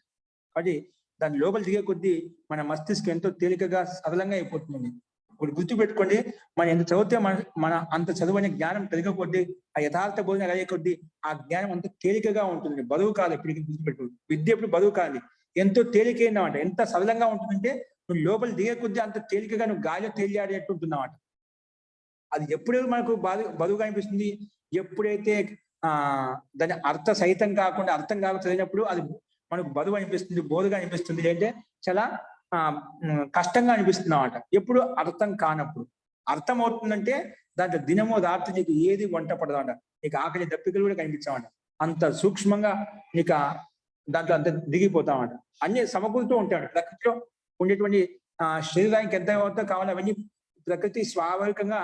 కాబట్టి దాని లోపల దిగే కొద్దీ మన మస్తిష్కం ఎంతో తేలికగా సరళంగా అయిపోతుంది. ఇప్పుడు గుర్తు పెట్టుకోండి, మనం ఎంత చదివితే మన అంత చదువు అనే జ్ఞానం పెరిగే కొద్దీ, ఆ యథార్థ బోధన అయ్యే కొద్దీ ఆ జ్ఞానం అంత తేలికగా ఉంటుంది. బరువు కాదు. ఎప్పటికీ గుర్తుపెట్టుకోండి, విద్య ఎప్పుడు బరువు కాదు, ఎంతో తేలికైన అంట. ఎంత సరళంగా ఉంటుందంటే నువ్వు లోపల దిగే కొద్దీ అంత తేలికగా నువ్వు గాలిలో తేలియాడేట్టు ఉంటున్నామాట. అది ఎప్పుడైతే మనకు బరువుగా అనిపిస్తుంది, ఎప్పుడైతే దాని అర్థ సహితం కాకుండా అర్థం కాకుండా చదివినప్పుడు అది మనకు బరువు అనిపిస్తుంది, బోరుగా అనిపిస్తుంది, అంటే చాలా కష్టంగా అనిపిస్తుంది అన్నమాట. ఎప్పుడు అర్థం కానప్పుడు. అర్థం అవుతుందంటే దాంట్లో దినము రాత్రి నీకు ఏది వంట పడదంట, నీకు ఆకలి దప్పికలు కూడా కనిపించామంట. అంత సూక్ష్మంగా నీకు దాంట్లో అంత దిగిపోతామంట. అన్ని సమకూరుతూ ఉంటాడు. ప్రకృతిలో ఉండేటువంటి శరీరానికి ఎంత అవుతా కావాలి అవన్నీ ప్రకృతి స్వాభావికంగా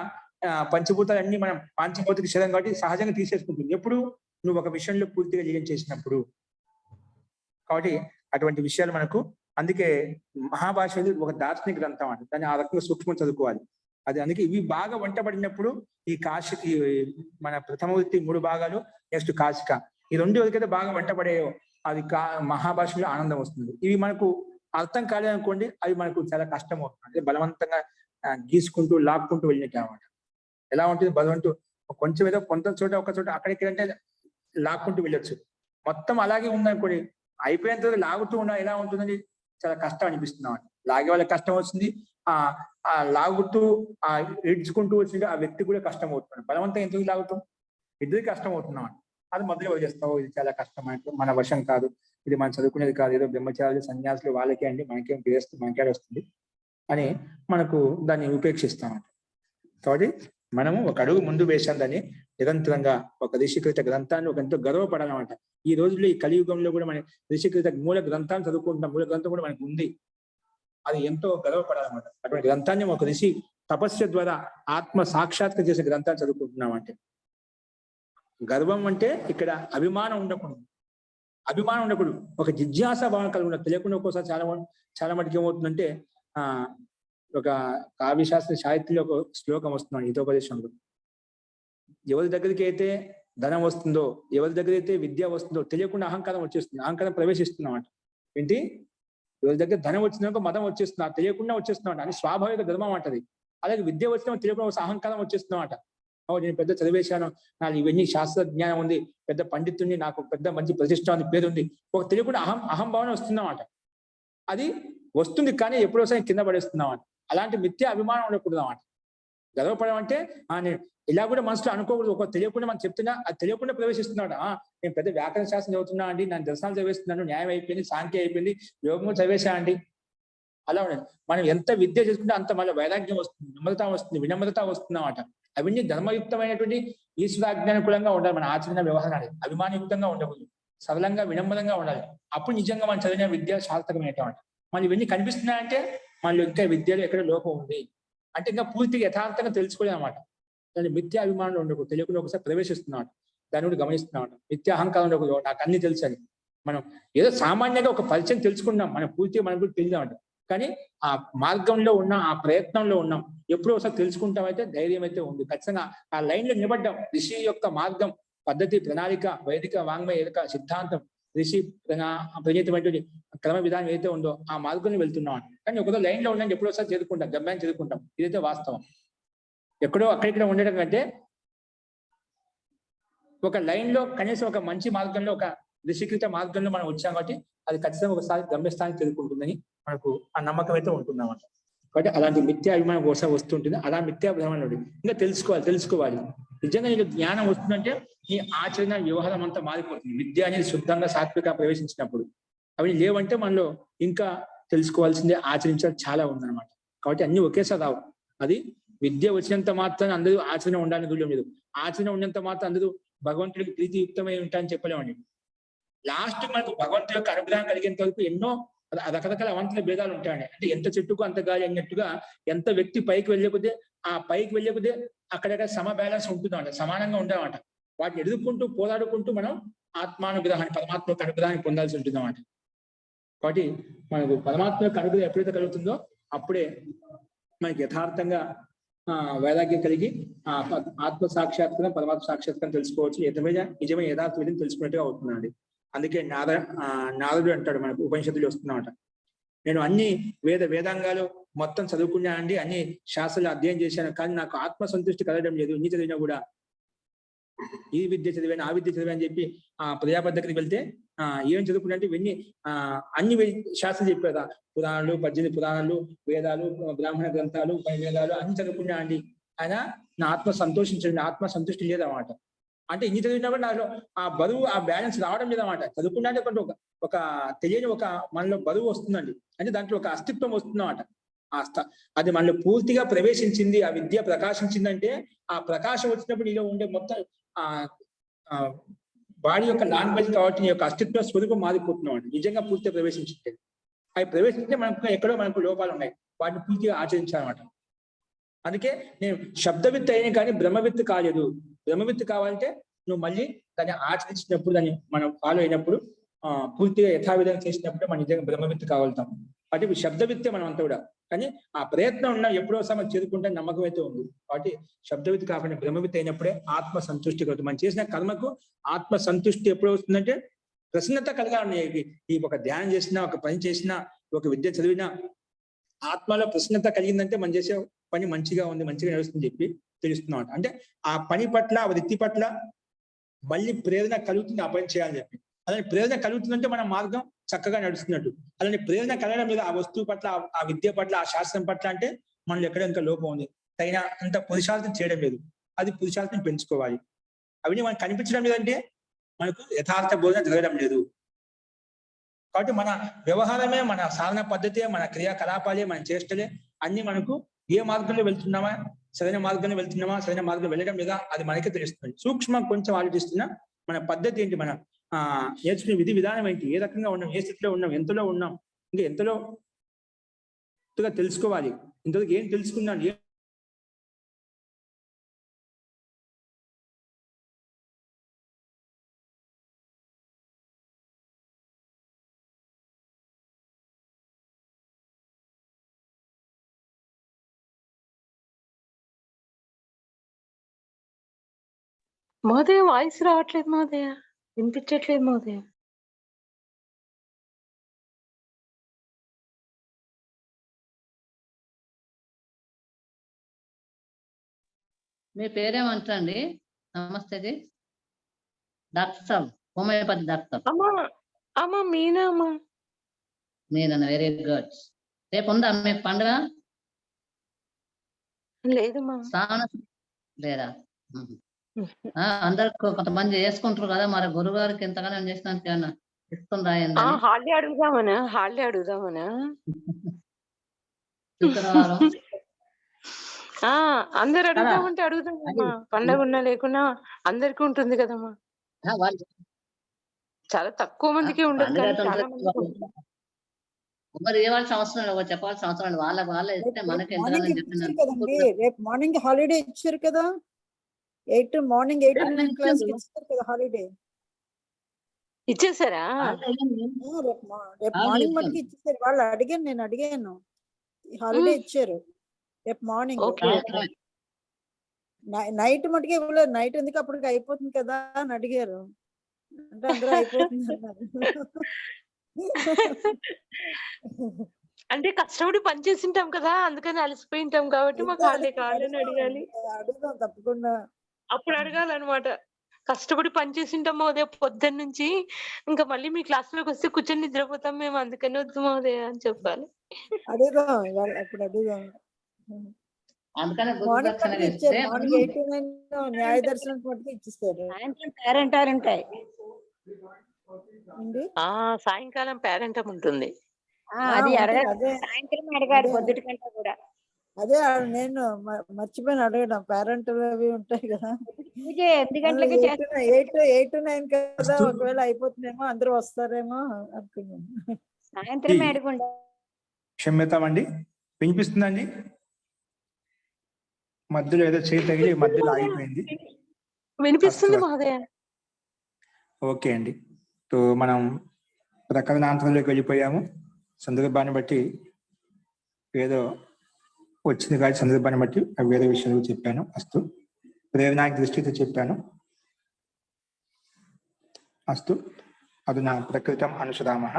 పంచభూతాలన్నీ మనం పంచభౌతిక శరీరం కాబట్టి సహజంగా తీసేసుకుంటుంది ఎప్పుడు నువ్వు ఒక విషయంలో పూర్తిగా లీనం చేసినప్పుడు. కాబట్టి అటువంటి విషయాలు మనకు, అందుకే మహాభాష ఒక దార్శనిక గ్రంథం అంట. దాన్ని ఆ రకంగా సూక్ష్మం చదువుకోవాలి. అది అందుకే ఇవి బాగా వంటబడినప్పుడు ఈ కాశిక, మన ప్రథమ వృత్తి 3 భాగాలు, నెక్స్ట్ కాశిక, ఈ 2 ఎవరికైతే బాగా వంటపడేయో అది మహాభాషలో ఆనందం వస్తుంది. ఇవి మనకు అర్థం కాలేదనుకోండి, అవి మనకు చాలా కష్టం అవుతుంది. అంటే బలవంతంగా గీసుకుంటూ లాక్కుంటూ వెళ్ళినట్టు అనమాట. ఎలా ఉంటుంది బలవంతు, కొంచెం ఏదో కొంత చోట ఒక చోట అక్కడిక్కడంటే లాక్కుంటూ వెళ్ళొచ్చు. మొత్తం అలాగే ఉందనుకోండి, అయిపోయేంత లాగుతూ ఉన్నా ఎలా ఉంటుందని చాలా కష్టం అనిపిస్తున్నాం. లాగే వాళ్ళకి కష్టం వస్తుంది, ఆ లాగుతూ ఈడ్చుకుంటూ వచ్చిన ఆ వ్యక్తి కూడా కష్టం అవుతుంది. బలవంతం ఎందుకు లాగుతాం? ఇద్దరికి కష్టం అవుతున్నాం. అది మొదలు వదిలేస్తావు, ఇది చాలా కష్టం అంటే మన వశం కాదు, ఇది మనం చదువుకునేది కాదు, ఏదో బ్రహ్మచారులు సన్యాసులు వాళ్ళకే అండి, మనకేం వేస్తుంది, మనకే వస్తుంది అని మనకు దాన్ని ఉపేక్షిస్తాం. కాబట్టి మనము ఒక అడుగు ముందు వేసాం, దాన్ని నిరంతరంగా ఒక ఋషికృత గ్రంథాన్ని ఒక ఎంతో గర్వపడాలన్నమాట. ఈ రోజుల్లో ఈ కలియుగంలో కూడా మన ఋషికృత మూల గ్రంథాన్ని చదువుకుంటున్నాం, మూల గ్రంథం కూడా మనకు ఉంది, అది ఎంతో గర్వపడాలన్నమాట. అటువంటి గ్రంథాన్ని ఒక ఋషి తపస్సు ద్వారా ఆత్మ సాక్షాత్కారం చేసే గ్రంథాన్ని చదువుకుంటున్నాం అంటే. గర్వం అంటే ఇక్కడ అభిమానం ఉండకూడదు, అభిమానం ఉండకూడదు, ఒక జిజ్ఞాస భావన కలిగి ఉండదు. తెలియకుండా ఒక్కోసారి చాలా మటుకు ఏమవుతుందంటే ఒక కావ్యశాస్త్ర సాహిత్యంలో ఒక శ్లోకం వస్తున్నాడు హితోపదేశంలో, ఎవరి దగ్గరికి అయితే ధనం వస్తుందో, ఎవరి దగ్గర అయితే విద్య వస్తుందో తెలియకుండా అహంకారం వచ్చేస్తుంది, అహంకారం ప్రవేశిస్తున్నమాట. ఏంటి? ఎవరి దగ్గర ధనం వచ్చినాక మతం వచ్చేస్తున్నా, తెలియకుండా వచ్చేస్తున్నమాట, అని స్వాభావిక ధర్మం అంటది. అలాగే విద్య వచ్చినా తెలియకుండా అహంకారం వచ్చేస్తున్నమాట. నేను పెద్ద చదివేశాను, నాకు ఇవన్నీ శాస్త్ర జ్ఞానం ఉంది, పెద్ద పండితుడిని, నాకు పెద్ద మంచి ప్రతిష్ట ఉంది, పేరు ఉంది, ఒక తెలియకుండా అహంభావన వస్తుందన్నమాట. అది వస్తుంది కానీ ఎప్పుడోసారి కింద పడేస్తున్నామట. అలాంటి మిథ్య అభిమానం ఉండకూడదు అన్నమాట. గర్వపడడం అంటే నేను ఇలా కూడా మనసులో అనుకోకూడదు, ఒక తెలియకుండా మనం చెప్తున్నా అది తెలియకుండా ప్రవేశిస్తున్నాడు. నేను పెద్ద వ్యాకరణ శాస్త్రం చదువుతున్నా అండి, నేను దర్శనాలు చదివేస్తున్నాను, న్యాయం అయిపోయింది, సాంఖ్య అయిపోయింది, యోగం చదివేశా అండి. అలా ఉండదు. మనం ఎంత విద్య చేసుకుంటే అంత మళ్ళీ వైరాగ్యం వస్తుంది, వినమ్రత వస్తుందన్నమాట. అవన్నీ ధర్మయుక్తమైనటువంటి ఈశ్వరాజ్ఞానుకూలంగా ఉండాలి మన ఆచరణ వ్యవహారాలు. అభిమానయుక్తంగా ఉండకూడదు, సరళంగా వినమ్రంగా ఉండాలి. అప్పుడు నిజంగా మనం చదివిన విద్య సార్థకమైనటువంటి. మళ్ళీ ఇవన్నీ కనిపిస్తున్నాయంటే మళ్ళీ ఇంకా విద్యలో ఎక్కడ లోపం ఉంది అంటే ఇంకా పూర్తిగా యథార్థంగా తెలుసుకోలేదు అనమాట. దాన్ని మిథ్య అభిమానంలో ఉండకూడదు, తెలియకుండా ఒకసారి ప్రవేశిస్తున్నాడు, దాన్ని కూడా గమనిస్తున్నాడు. మిథ్య అహంకారం ఉండకూడదు, నాకు అన్ని తెలుసు అని. మనం ఏదో సామాన్యంగా ఒక పరిచయం తెలుసుకున్నాం, మనం పూర్తిగా మనకు కూడా తెలియదామంట. కానీ ఆ మార్గంలో ఉన్నాం, ఆ ప్రయత్నంలో ఉన్నాం, ఎప్పుడో ఒకసారి తెలుసుకుంటామైతే ధైర్యం అయితే ఉంది. ఖచ్చితంగా ఆ లైన్ లో నిలబడ్డాం. ఋషి యొక్క మార్గం, పద్ధతి, ప్రణాళిక, వైదిక వాంగ్మయ సిద్ధాంతం, ఋషి ప్రణీతమైనటువంటి క్రమ విధానం ఏదైతే ఉందో ఆ మార్గంలో వెళ్తున్నాం. కానీ ఒకదో లైన్ లో ఉండండి, ఎప్పుడోసారి చదువుకుంటాం, గమ్యాన్ని చదువుకుంటాం, ఇదైతే వాస్తవం. ఎక్కడో అక్కడిక్కడ ఉండడం కంటే ఒక లైన్ లో కనీసం ఒక మంచి మార్గంలో, ఒక ఋషికృత మార్గంలో మనం వచ్చాం కాబట్టి అది ఖచ్చితంగా ఒకసారి గమ్యస్థానం తెలుసుకుంటుందని మనకు ఆ నమ్మకం అయితే ఉంటుందన్నమాట. కాబట్టి అలాంటి మిథ్యా అభిమానం కోసం వస్తుంటుంది. అలా మిథ్యా భ్రమణుడు ఇంకా తెలుసుకోవాలి. నిజంగా నీకు జ్ఞానం వస్తుందంటే నీ ఆచరణ వ్యవహారం అంతా మారిపోతుంది. విద్య అనేది శుద్ధంగా సాత్విక ప్రవేశించినప్పుడు. అవి లేవంటే మనలో ఇంకా తెలుసుకోవాల్సిందే, ఆచరించాలి చాలా ఉందన్నమాట. కాబట్టి అన్ని ఒకేసారి రావు. అది విద్య వచ్చినంత మాత్రం అందరూ ఆచరణ ఉండాలని దూరం లేదు, ఆచరణ ఉన్నంత మాత్రం అందరూ భగవంతుడికి ప్రీతియుక్తమై ఉంటాయని చెప్పలేమండి. లాస్ట్ మనకు భగవంతుడి యొక్క అనుగ్రహం కలిగేంత వరకు ఎన్నో రకరకాల అవంతుల భేదాలు ఉంటాయండి. అంటే ఎంత చెట్టుకు అంత గాలి అన్నట్టుగా ఎంత వ్యక్తి పైకి వెళ్ళకపోతే ఆ పైకి వెళ్ళకపోతే అక్కడక్కడ సమ బ్యాలెన్స్ ఉంటుందన్నమాట, సమానంగా ఉంటామన్నమాట. వాటిని ఎదుర్కొంటూ పోరాడుకుంటూ మనం ఆత్మానుగ్రహాన్ని, పరమాత్మ యొక్క అనుగ్రహాన్ని పొందాల్సి ఉంటుంది అన్నమాట. కాబట్టి మనకు పరమాత్మ యొక్క అనుగ్రహం ఎప్పుడైతే కలుగుతుందో అప్పుడే మనకి యథార్థంగా వైరాగ్యం కలిగి ఆత్మ సాక్షాత్కారం, పరమాత్మ సాక్షాత్కారం తెలుసుకోవచ్చు. నిజమైన యథార్థ విధిని తెలుసుకున్నట్టుగా అవుతుందండి. అందుకే నారదుడు అంటాడు, మనకు ఉపనిషత్తులు వస్తున్నామట, నేను అన్ని వేదాంగాలు మొత్తం చదువుకున్నానండి, అన్ని శాస్త్రాలు అధ్యయనం చేశాను, కానీ నాకు ఆత్మ సంతృష్టి కలగడం లేదు. ఇన్ని చదివినా కూడా ఈ విద్య చదివాను, ఆ విద్య చదివాను అని చెప్పి ప్రజాపతి దగ్గరికి వెళ్తే ఏం చదువుకున్నట్టు ఇవన్నీ అన్ని శాస్త్రం చెప్పారు, పురాణాలు, 18 పురాణాలు, వేదాలు, బ్రాహ్మణ గ్రంథాలు, వేదాలు అన్ని చదువుకున్నా అండి, ఆయన నా ఆత్మ సంతోషించండి, ఆత్మ సంతృష్టి లేదన్నమాట. అంటే ఇన్ని చదివినా కూడా నాలో ఆ బరువు, ఆ బ్యాలెన్స్ రావడం లేదన్నమాట. చదువుకున్నా అంటే ఒక తెలియని ఒక మనలో బరువు వస్తుందండి, అంటే దాంట్లో ఒక అస్తిత్వం వస్తుందన్నమాట. అది మనలో పూర్తిగా ప్రవేశించింది, ఆ విద్య ప్రకాశించిందంటే ఆ ప్రకాశం వచ్చినప్పుడు నీలో ఉండే మొత్తం బాడీ యొక్క లాంగ్వేజ్ కాబట్టి నీ యొక్క అస్తిత్వ స్వరూపం మారిపోతున్నాం అండి. నిజంగా పూర్తిగా ప్రవేశించింది. అవి ప్రవేశించే ఎక్కడో మనకు లోపాలు ఉన్నాయి, వాటిని పూర్తిగా ఆచరించాలన్నమాట. అందుకే నేను శబ్దవిత్తు అయినా కానీ బ్రహ్మవిత్తు కాలేదు. బ్రహ్మవిత్తు కావాలంటే నువ్వు మళ్ళీ దాన్ని ఆచరించినప్పుడు, దాన్ని మనం ఫాలో అయినప్పుడు, పూర్తిగా యథావిధంగా చేసినప్పుడు మనం నిజంగా బ్రహ్మవిత్తు కాగలుగుతాం. అంటే శబ్దవిత్తే మనం అంతా కూడా, కానీ ఆ ప్రయత్నం ఉన్న ఎప్పుడో సమయం చేరుకుంటే నమ్మకం అయితే ఉంది. కాబట్టి శబ్దవిత్తు కాకుండా బ్రహ్మవిత్తు అయినప్పుడే ఆత్మ సంతృష్టి కలుగుతుంది. మనం చేసిన కర్మకు ఆత్మ సంతృష్టి ఎప్పుడు వస్తుందంటే ప్రసన్నత కలగాలి. ఈ ఒక ధ్యానం చేసినా, ఒక పని చేసినా, ఒక విద్య చదివినా ఆత్మలో ప్రసన్నత కలిగిందంటే మనం చేసే పని మంచిగా ఉంది, మంచిగా నడుస్తుంది చెప్పి తెలుస్తున్నాం. అంటే ఆ పని పట్ల, ఆ వృత్తి పట్ల మళ్ళీ ప్రేరణ కలుగుతుంది, ఆ పని చేయాలని చెప్పి. అలాగే ప్రేరణ కలుగుతుందంటే మన మార్గం చక్కగా నడుస్తున్నట్టు. అలానే ప్రేరణ కలగడం మీద ఆ వస్తువు పట్ల, ఆ విద్య పట్ల, ఆ శాస్త్రం పట్ల అంటే మనలో ఎక్కడ ఇంకా లోపం ఉంది. తగిన అంత పురుషార్థం చేయడం లేదు. అది పురుషార్థం పెంచుకోవాలి. అవన్నీ మనకు కనిపించడం లేదంటే మనకు యథార్థ బోధన జరగడం లేదు. కాబట్టి మన వ్యవహారమే, మన సాధన పద్ధతే, మన క్రియాకలాపాలే, మన చేష్టలే అన్ని మనకు ఏ మార్గంలో వెళ్తున్నామా, సరైన మార్గంలో వెళ్తున్నామా, సరైన మార్గంలో వెళ్ళడం లేదా అది మనకే తెలుస్తుంది. సూక్ష్మం కొంచెం ఆలోచిస్తున్నా మన పద్ధతి ఏంటి, మన నేర్చుకునే విధి విధానం ఏంటి, ఏ రకంగా ఉన్నాం, ఏ స్థితిలో ఉన్నాం, ఎంతలో ఉన్నాం, ఇంకా ఎంతలో తెలుసుకోవాలి. ఇంతవరకు ఏం తెలుసుకున్నాను, మహోదయ వాయిస్ రావట్లేదు మహోదయ, వినిపించట్లేదు మహోదయ. మీ పేరేమంటండి? నమస్తే జీ. డాక్టర్ సాబ్, హోమియోపతి డాక్టర్. అమ్మా మీనా అమ్మా. Meena, very good. రేపు ఉందా మీకు పండుగ? లేదమ్మా. శ్రావణ లేదా? అందరు కొంతమంది చేసుకుంటారు కదా, మరి గురువు గారికి ఎంతగానో చేసినానికి ఏమన్నా ఇస్తుందా? హాలిడే అడుగుదామనా శుక్రవారం అందరు అడుగుదామంటే అడుగుదామమ్మా. పండగ ఉన్నా లేకున్నా అందరికి ఉంటుంది కదమ్మా. చాలా తక్కువ మందికి ఉండదు కానీ చాలా మందికి. మరి ఇవ్వాల్సిన అవసరం లేదు, చెప్పాల్సిన అవసరం లేదు. వాళ్ళే ఇస్తే మనకి ఎంతగానో కదండి. రేపు మార్నింగ్ హాలిడే ఇచ్చారు కదా, 8 మార్నింగ్ 8 to 9 క్లాస్ ఇచ్చారు కదా హాలిడే. ఇచ్చేసారా? రేపు మార్నింగ్ మటుకు ఇచ్చేసారు. వాళ్ళు నేను అడిగాను హాలిడే ఇచ్చారు రేపు మార్నింగ్. నైట్ మటుకు ఇవ్వలేదు. నైట్ ఎందుకు, అప్పటికి అయిపోతుంది కదా అని అడిగారు. అంటే అందరూ అయిపోతుంది అన్నారు. అంటే కష్టపడి పని చేసింటాం కదా, అందుకని అలసిపోయి ఉంటాం కాబట్టి మాకు హాలిడే కావాలని అడగాలి. అడుగుదాం తప్పకుండా. అప్పుడు అడగాలన్నమాట. కష్టపడి పని చేసింటాం మహోదయ పొద్దున్న నుంచి, ఇంకా మళ్ళీ మీ క్లాస్ లోకి వస్తే కూర్చొని నిద్రపోతాం మేము, అందుకని వద్దు మహోదయ అని చెప్పాలి. అడుగుదాం అప్పుడు అడుగుదాం. మార్నింగ్ 8 to 9 న్యాయ దర్శనం మటుకు ఇచ్చేస్తారు. సాయంత్రం పేరెంటాలు ఉంటాయి. సాయంకాలం పేరెంటం ఉంటుంది. అది సాయంత్రం అడగాలి, పొద్దుటి కంటే కూడా. అదే నేను మర్చిపోయిన అడగడం. పేరెంట్ అవి ఉంటాయి కదా, పూజ 8 గంటలకి 8 to 9 కదా, ఒకవేళ అయిపోతుందేమో, అందరూ వస్తారేమో అనుకున్నాను. సాయంత్రం అడగండి. క్షమ్యతామండి, వినిపిస్తుందండి? మధ్యలో ఏదో చేయి తగిలి మధ్యలో ఆగిపోయింది. వినిపిస్తుంది మహోదయ. ఓకే అండి. సో మనం ప్రకరణాంతరంలోకి వెళ్ళిపోయాము. సందర్భాన్ని బట్టి ఏదో వచ్చింది కానీ సందర్భాన్ని బట్టి వేరే విషయాలు చెప్పాను. అస్తు ప్రేరణాకి దృష్టితో చెప్పాను. అస్తు అధునా ప్రకృతం అనుసరామః.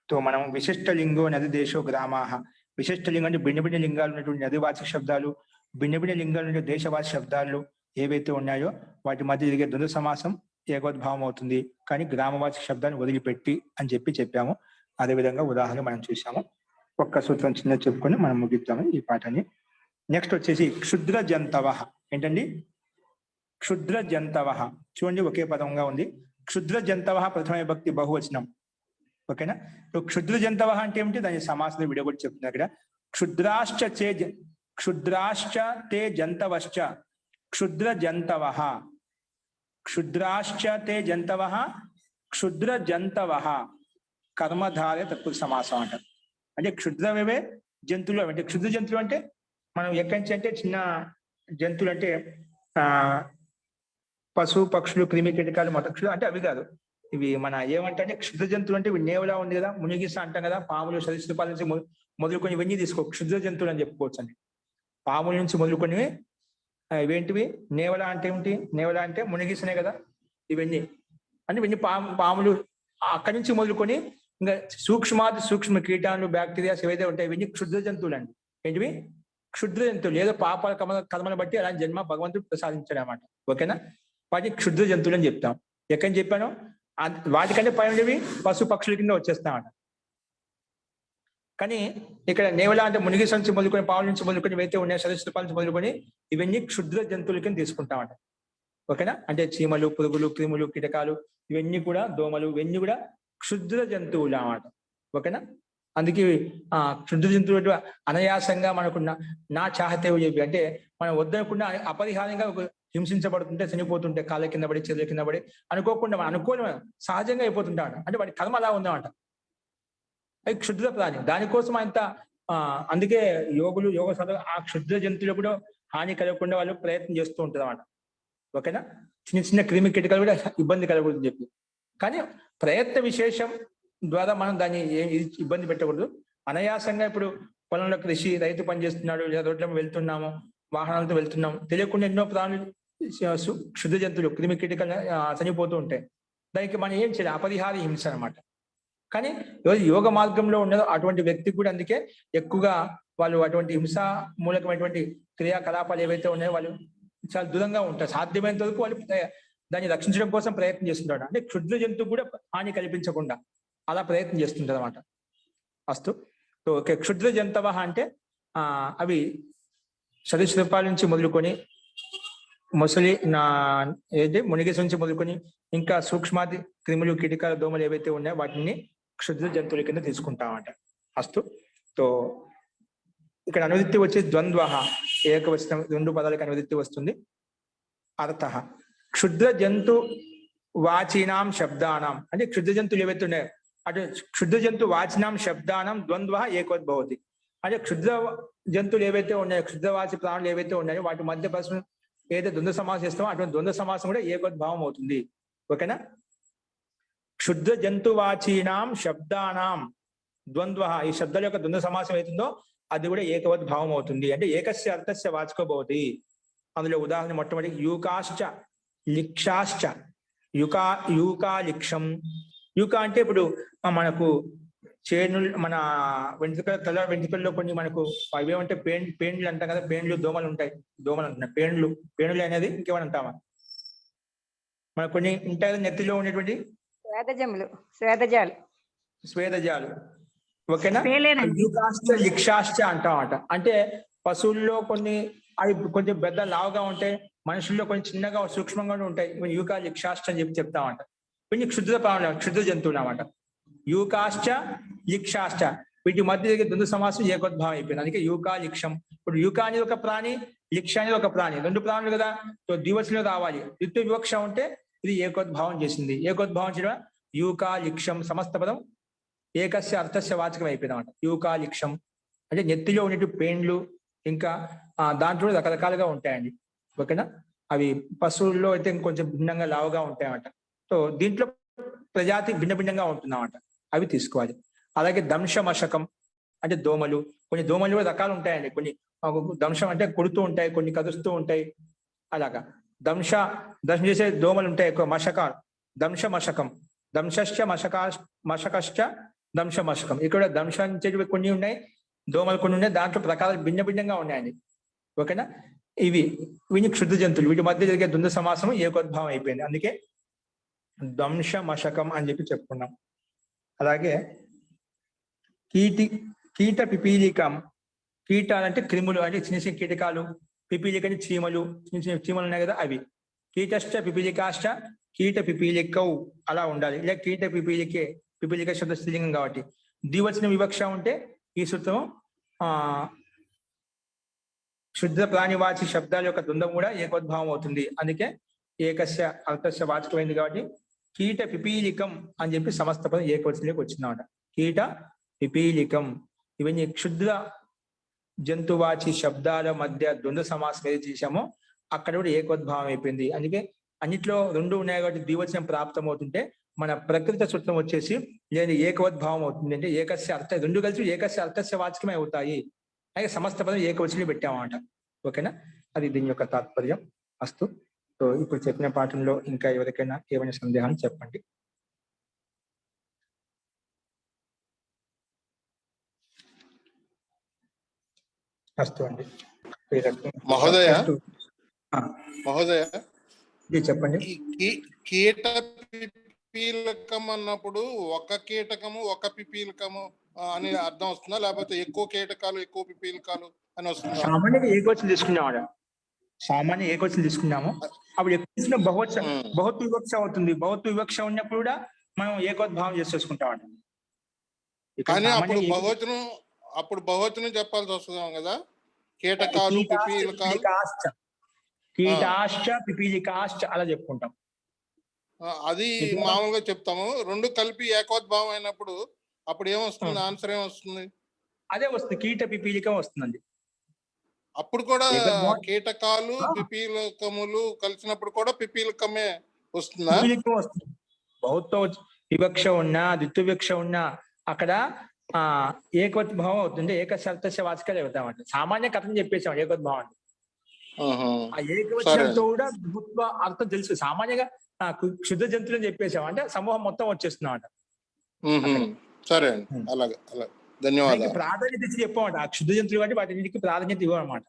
తో మనం విశిష్ట లింగో నది దేశో గ్రామాః. విశిష్ట లింగం అంటే భిన్న భిన్న లింగాలు ఉన్నటువంటి నదివాచక శబ్దాలు, భిన్న భిన్న లింగాలు ఉండే దేశవాచక శబ్దాలు ఏవైతే ఉన్నాయో వాటి మధ్య జరిగే ద్వంద్వ సమాసం ఏకోద్భావం అవుతుంది. కానీ గ్రామవాచక శబ్దాన్ని వదిలిపెట్టి అని చెప్పాము. అదేవిధంగా ఉదాహరణ మనం చూసాము. ఒక్క సూత్రం చిన్న చెప్పుకొని మనం ముగిద్దాము ఈ పాఠాన్ని. నెక్స్ట్ వచ్చేసి క్షుద్ర జంతవ. ఏంటండి? క్షుద్ర జంతవ. చూడండి, ఒకే పదంగా ఉంది. క్షుద్ర జంతవ ప్రథమ విభక్తి బహువచనం. ఓకేనా? క్షుద్ర జంతవ అంటే ఏమిటి? దాని సమాసం విడగొట్టి చెప్తుంది అక్కడ. క్షుద్రాశ్చ తే జంతవశ్చ క్షుద్ర జంతవ. క్షుద్రాశ్చ తే జంతవ క్షుద్ర జంతవ కర్మధారే తత్పురుష సమాసం అంటారు. అంటే క్షుద్రమే జంతువులు. అంటే క్షుద్ర జంతువులు అంటే మనం ఎక్కడి నుంచి అంటే చిన్న జంతువులు అంటే పశు పక్షులు క్రిమి కీటకాలు మతక్షులు అంటే అవి కాదు. ఇవి మన ఏమంటే క్షుద్ర జంతువులు అంటే ఇవి నేవలా ఉంది కదా, మునిగిస్తా అంటాం కదా, పాములు సరీసృపాల నుంచి మొదలుకొని ఇవన్నీ తీసుకో క్షుద్ర జంతువులు అని చెప్పుకోవచ్చు అండి. పాముల నుంచి మొదలుకొని ఇవేంటివి? నేవల అంటే ఏమిటి? నేవల అంటే మునిగిస్తున్నాయి కదా ఇవన్నీ. అంటే ఇవన్నీ పాములు అక్కడి నుంచి మొదలుకొని ఇంకా సూక్ష్మ కీటాలు, బ్యాక్టీరియాస్ ఏవైతే ఉంటాయి ఇవన్నీ క్షుద్ర జంతువులు అండి. ఏంటివి? క్షుద్ర జంతువులు. ఏదో పాపాల కర్మను బట్టి అలాంటి జన్మ భగవంతుడు ప్రసాదించాడు అన్నమాట. ఓకేనా? వాటిని క్షుద్ర జంతువులు అని చెప్తాం. ఎక్కడి చెప్పాను? వాటికంటే పై ఉండేవి పశు పక్షుల కింద వచ్చేస్తామట. కానీ ఇక్కడ నేవల అంటే మునిగి నుంచి మొదలుకొని పావుల నుంచి మొదలుకొని ఏవైతే ఉన్నాయో సరీసృపాల నుంచి మొదలుకొని ఇవన్నీ క్షుద్ర జంతువుల కింద తీసుకుంటామట. ఓకేనా? అంటే చీమలు, పురుగులు, క్రిములు, కీటకాలు ఇవన్నీ కూడా, దోమలు ఇవన్నీ కూడా క్షుద్ర జంతువులు అన్నమాట. ఓకేనా? అందుకే క్షుద్ర జంతువులు అనాయాసంగా మనకు నా చాహతే చెప్పి అంటే మనం వద్దనుకున్న అపరిహారంగా హింసించబడుతుంటే, చనిపోతుంటే, కాళ్ళ కింద పడి, చెరువుల కింద పడి అనుకోకుండా అనుకోని సహజంగా అయిపోతుంటాడు. అంటే వాడి కర్మ అలా ఉందన్నమాట. అది క్షుద్ర ప్రాణి. దానికోసం అంత అందుకే యోగ సాధన ఆ క్షుద్ర జంతువులు కూడా హాని కలగకుండా వాళ్ళు ప్రయత్నం చేస్తూ ఉంటారు అన్నమాట. ఓకేనా? చిన్న చిన్న క్రిమి కీటకాలు కూడా ఇబ్బంది కలగకూడదు చెప్పి. కానీ ప్రయత్న విశేషం ద్వారా మనం దాన్ని ఇబ్బంది పెట్టకూడదు. అనాయాసంగా ఇప్పుడు పొలంలో కృషి, రైతు పని చేస్తున్నాడు, లేదా రోడ్ల వెళ్తున్నాము, వాహనాలతో వెళ్తున్నాము, తెలియకుండా ఎన్నో ప్రాణులు, క్షుద్ర జంతువులు, క్రిమి కీటకాలు చనిపోతూ ఉంటాయి. దానికి మనం ఏం చేయాలి? అపరిహార హింస అనమాట. కానీ యోగ మార్గంలో ఉన్న అటువంటి వ్యక్తికి కూడా అందుకే ఎక్కువగా వాళ్ళు అటువంటి హింసా మూలకమైనటువంటి క్రియాకలాపాలు ఏవైతే ఉన్నాయో వాళ్ళు చాలా దూరంగా ఉంటారు. సాధ్యమైనంత వరకు వాళ్ళు దాన్ని రక్షించడం కోసం ప్రయత్నం చేస్తుంటారు. అంటే క్షుద్ర జంతువు కూడా హాని కల్పించకుండా అలా ప్రయత్నం చేస్తుంటారు అన్నమాట. అస్తు. సో క్షుద్ర జంతవ అంటే అవి సరీసృపాల నుంచి మొదలుకొని మొసలి మునిగేసి నుంచి మొదలుకొని ఇంకా సూక్ష్మాది క్రిములు, కీటకాల, దోమలు ఏవైతే ఉన్నాయో వాటిని క్షుద్ర జంతువుల కింద తీసుకుంటామట. అస్తు. సో ఇక్కడ అనువృత్తి వచ్చి ద్వంద్వ, ఏకవచనం, 2 పదాలకు అనువృత్తి వస్తుంది. అర్థ క్షుద్ర జంతు వాచీనాం శబ్దానాం అంటే క్షుద్ర జంతువులు ఏవైతే ఉన్నాయో అటు క్షుద్ర జంతు వాచినాం శబ్దానం ద్వంద్వ ఏకోద్భవతి. అంటే క్షుద్ర జంతువులు ఏవైతే ఉన్నాయో, క్షుద్రవాచి ప్రాణులు ఏవైతే ఉన్నాయో వాటి మధ్య పరస్పరం ఏదైతే ద్వంద్వ సమాసం చేస్తామో అటువంటి ద్వంద్వ సమాసం కూడా ఏకోద్భావం అవుతుంది. ఓకేనా? క్షుద్ర జంతువాచీనాం శబ్దానాం ద్వంద్వ, ఈ శబ్దాల యొక్క ద్వంద్వ సమాసం అవుతుందో అది కూడా ఏకవద్భావం అవుతుంది. అంటే ఏకస్య అర్థస్య వాచకో భవతి. అందులో ఉదాహరణ మొట్టమొదటి యూకాశ్చ లిక్షాశ్చ. యూకాలిక్షం. యూక అంటే ఇప్పుడు మనకు చేనులు, మన తల వెంట్రుకల్లో కొన్ని మనకు అవేమంటే పేండ్లు అంటాం కదా, పేండ్లు, దోమలు ఉంటాయి. దోమలు అంటున్నాయి, పేండ్లు అనేది ఇంకేమని అంటామా? మనకు కొన్ని ఉంటాయి నెత్తిలో ఉండేటువంటి స్వేదజాలు. ఓకేనా? యూకాశ్చ లిక్షాశ్చ అంటామట. అంటే పశువుల్లో కొన్ని అవి కొంచెం పెద్ద లావుగా ఉంటాయి, మనుషుల్లో కొంచెం చిన్నగా సూక్ష్మంగా ఉంటాయి. యూకా లిక్షాశ్చ అని చెప్పి చెప్తామంట. కొన్ని క్షుద్ర ప్రాణులు, క్షుద్ర జంతువులు అన్నమాట. యూకాశ్చ లిక్షాశ్చ వీటి మధ్య ద్వంద్వ సమాసం ఏకోద్భావం అయిపోయింది. అందుకే యూకా లిక్షం. ఇప్పుడు యూకా అనేది ఒక ప్రాణి, లిక్ష అనేది ఒక ప్రాణి, 2 ప్రాణులు కదా. సో ద్వివచనంలో రావాలి. ద్వితీయ వివక్ష ఉంటే ఇది ఏకోద్భావం చేసింది. ఏకోద్భావం చేయడం యూకా లిక్షం సమస్త పదం ఏకస్య అర్థస్య వాచకం అయిపోయింది అన్నమాట. యూకా లిక్షం అంటే నెత్తిలో ఉన్నట్టు పేండ్లు, ఇంకా దాంట్లో రకరకాలుగా ఉంటాయండి. ఓకేనా? అవి పశువుల్లో అయితే ఇంకొంచెం భిన్నంగా లావుగా ఉంటాయన్నమాట. సో దీంట్లో ప్రజాతి భిన్న భిన్నంగా ఉంటుందన్నమాట. అవి తీసుకోవాలి. అలాగే దంశమశకం అంటే దోమలు. కొన్ని దోమలు కూడా రకాలు ఉంటాయండి. కొన్ని దంశం అంటే కొడుతూ ఉంటాయి, కొన్ని కదుస్తూ ఉంటాయి. అలాగా దంశం చేసే దోమలు ఉంటాయి ఎక్కువ. మశకాలు దంశమశకం. దంశశ్చ మశకశ్చ దంశమశకం. ఇక్కడ దంశించేవి కొన్ని ఉన్నాయి, దోమలు కొన్ని ఉన్నాయి. దాంట్లో ప్రకారాలు భిన్న భిన్నంగా ఉన్నాయండి. ఓకేనా? వీని క్షుద్ర జంతువులు, వీటి మధ్య జరిగే ద్వంద్వ సమాసం ఏకోద్భావం అయిపోయింది. అందుకే దంశమశకం అని చెప్పి చెప్పుకున్నాం. అలాగే కీట పిపీలికం. కీటాలంటే క్రిములు, అంటే చిన్న చిన్న కీటకాలు. పిపీలిక అంటే చీమలు, చిన్న చిన్న చీమలు ఉన్నాయి కదా అవి. కీటశ్చ పిపీలికాశ్చ కీట పిపీలికౌ అలా ఉండాలి. ఇలా కీట పిపీలికే, పిపీలిక శబ్ద స్త్రీలింగం కాబట్టి ద్వివచన వివక్ష ఉంటే ఈ సూత్రం శుద్ధ ప్రాణివాచి శబ్దాల యొక్క ద్వంద్వం కూడా ఏకోద్భావం అవుతుంది. అందుకే ఏకస్య అర్థస్య వాచకమైంది కాబట్టి కీట పిపీలికం అని చెప్పి సమస్త పదం ఏకవచనంలోకి వచ్చిందన్నమాట. కీట పిపీలికం. ఇవన్నీ క్షుద్ర జంతువాచి శబ్దాల మధ్య ద్వంద్వ సమాసం ఏది చేశామో అక్కడ కూడా ఏకోద్భావం అయిపోయింది. అందుకే అన్నిట్లో 2 ఉన్నాయి కాబట్టి ద్వివచనం ప్రాప్తం అవుతుంటే మన ప్రకృత సూత్రం వచ్చేసి లేదా ఏకవద్భావం అవుతుంది. అంటే ఏకస్య అర్థ 2 కలిసి ఏకస్య అర్థస్య వాచకమే అవుతాయి. అలాగే సమస్త పదం ఏకవచనం పెట్టామన్నమాట. ఓకేనా? అది దీని యొక్క తాత్పర్యం. అస్తు. సో ఇప్పుడు చెప్పిన పాఠంలో ఇంకా ఎవరికైనా ఏమైనా సందేహాలు చెప్పండి. అస్తు అండి. మహోదయ చెప్పండి. కీట పిపీలకం అన్నప్పుడు ఒక కీటకము ఒక పిపీలకము అని అర్థం వస్తుందా, లేకపోతే ఎక్కువ కీటకాలు ఎక్కువ పిపీలకాలు అని వస్తుందా? సామాన్యంగా ఏకవచనం తీసుకున్నాం. సామాన్య ఏకవచనం తీసుకున్నాము. అప్పుడు ఎక్కువ బహుత్వ వివక్ష అవుతుంది. బహుత్వ వివక్ష ఉన్నప్పుడు కూడా మనం ఏకోద్భావం చేసేసుకుంటామండి. కానీ అప్పుడు బహువచనం చెప్పాల్సి వస్తుందాం కదా, కీటకాలు పిపీలకాలు. కీటాశ్చ పిపీలికాశ్చ అలా చెప్పుకుంటాం. అది మామూలుగా చెప్తాము. రెండు కలిపి ఏకోద్భావం అయినప్పుడు అప్పుడు ఏమొస్తుంది, ఆన్సర్ ఏమొస్తుంది? అదే వస్తుంది, కీట పిపీలికం వస్తుందండి. అప్పుడు కూడా కీటకాలు పిపీలకములు కలిసినప్పుడు కూడా పిపీలకమే వస్తుందా? పిపీలికం వస్తుంది. బహుత్వ వివక్ష ఉన్నా ద్విత్వ వివక్ష ఉన్నా అక్కడ ఏకోద్భావం అవుతుంది. ఏకశబ్దస్య వాచకాలు అవుతామండి. సామాన్య కథను చెప్పేసాం ఏకోద్భావం. ఆ ఏకవచనంతో కూడా ప్రభుత్వ అర్థం తెలుసు. సామాన్యంగా క్షుద్ర జంతువులు చెప్పేసాం అంటే సమూహం మొత్తం వచ్చేస్తున్నాం అంట. సరే అండి, అలాగే అలాగే, ధన్యవాదాలు. ప్రాధాన్యత ఇచ్చి చెప్పామంట. ఆ క్షుద్ర జంతువులు కాబట్టి వాటికి ప్రాధాన్యత ఇవ్వనమాట.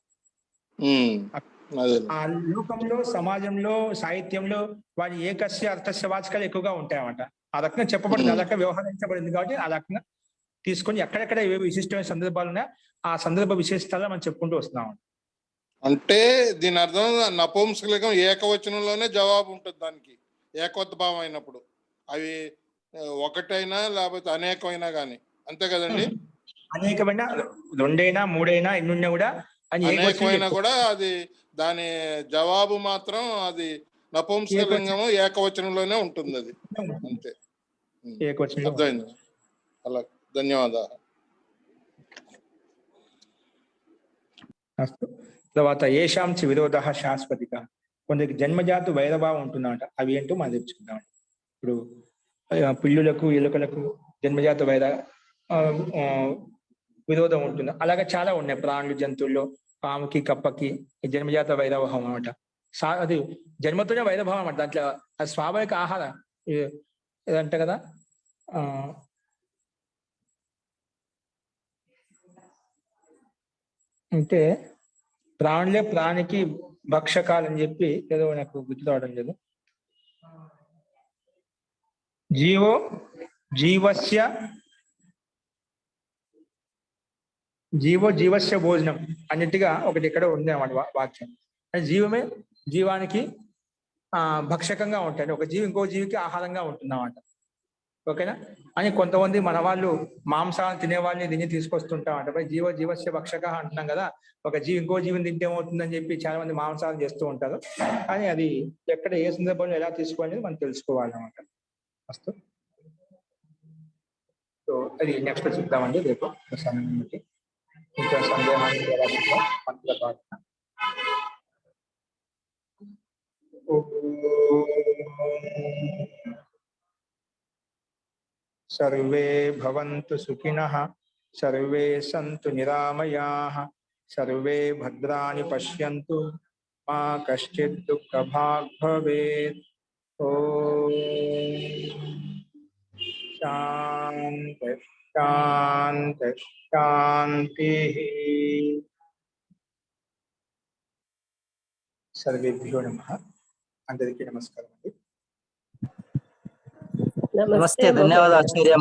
ఆ లోకంలో, సమాజంలో, సాహిత్యంలో వాటి ఏకస్య అర్థస్య వాచకాలు ఎక్కువగా ఉంటాయన్నమాట. ఆ రకంగా చెప్పబడింది, ఆ రకంగా వ్యవహరించబడింది కాబట్టి ఆ రకంగా తీసుకొని ఎక్కడెక్కడ ఏ విశిష్టమైన సందర్భాలు ఉన్నాయో ఆ సందర్భ విశేషాలు మనం చెప్పుకుంటూ వస్తున్నాం. అంటే దీని అర్థం నపుంసకలింగం ఏకవచనంలోనే జవాబు ఉంటుంది దానికి, ఏకోద్భావం అయినప్పుడు. అవి ఒకటైనా లేకపోతే అనేకమైనా కానీ, అంతే కదండి? అనేకమైన రెండైనా మూడైనా ఎన్నున్నా కూడా అనేకమైనా కూడా అది దాని జవాబు మాత్రం అది నపుంసకలింగము ఏకవచనంలోనే ఉంటుంది. అది అంతే, అర్థమైంది. అలా, ధన్యవాదాలు. తర్వాత ఏషాంచ విరోధ శాశ్వతిక, కొందరికి జన్మజాతు వైరభావం ఉంటుందంట. అవి ఏంటో మనం తెలుసుకుందాం. ఇప్పుడు పిల్లులకు ఎలుకలకు జన్మజాత విరోధం ఉంటుంది. అలాగే చాలా ఉన్నాయి ప్రాణులు, జంతువుల్లో. పాముకి కప్పకి జన్మజాత వైరభావం అనమాట. అది జన్మతోనే వైరభావం అనమాట. దాంట్లో అది స్వాభావిక ఆహారం ఏదంట కదా, అంటే ప్రాణులే ప్రాణికి భక్షకాలని చెప్పి ఏదో నాకు గుర్తు రావడం లేదు. జీవస్య భోజనం అన్నిటిగా ఒకటి ఇక్కడ ఉంది అన్నమాట వాక్యం. జీవమే జీవానికి భక్షకంగా ఉంటాయి. ఒక జీవి ఇంకో జీవికి ఆహారంగా ఉంటుంది అన్నమాట. ఓకేనా? అని కొంతమంది మన వాళ్ళు మాంసాలను తినే వాళ్ళని దీన్ని తీసుకొస్తుంటామంట. జీవస్య భక్షక అంటున్నాం కదా, ఒక జీవి ఇంకో జీవిని తింటే ఏమవుతుందని చెప్పి చాలా మంది మాంసాలు చేస్తూ ఉంటారు. కానీ అది ఎక్కడ ఏ సందర్భంలో ఎలా తీసుకోవాలనేది మనం తెలుసుకోవాలన్నమాట. ఫస్ట్ సో అది నెక్స్ట్ చూద్దామండి రేపు సమయం బట్టి. ఇంకా సందేహాన్ని సర్వే భవంతు సుఖినః, సర్వే సంతు నిరామయాః, సర్వే భద్రాణి పశ్యంతు, మా కశ్చిత్ దుఃఖభాగ్ భవేత్. ఓం శాంతి శాంతి శాంతి. సర్వేభ్యో నమః. అందరికీ నమస్కారం అండి. నమస్తే, ధన్యవాదాలు ఆచార్య.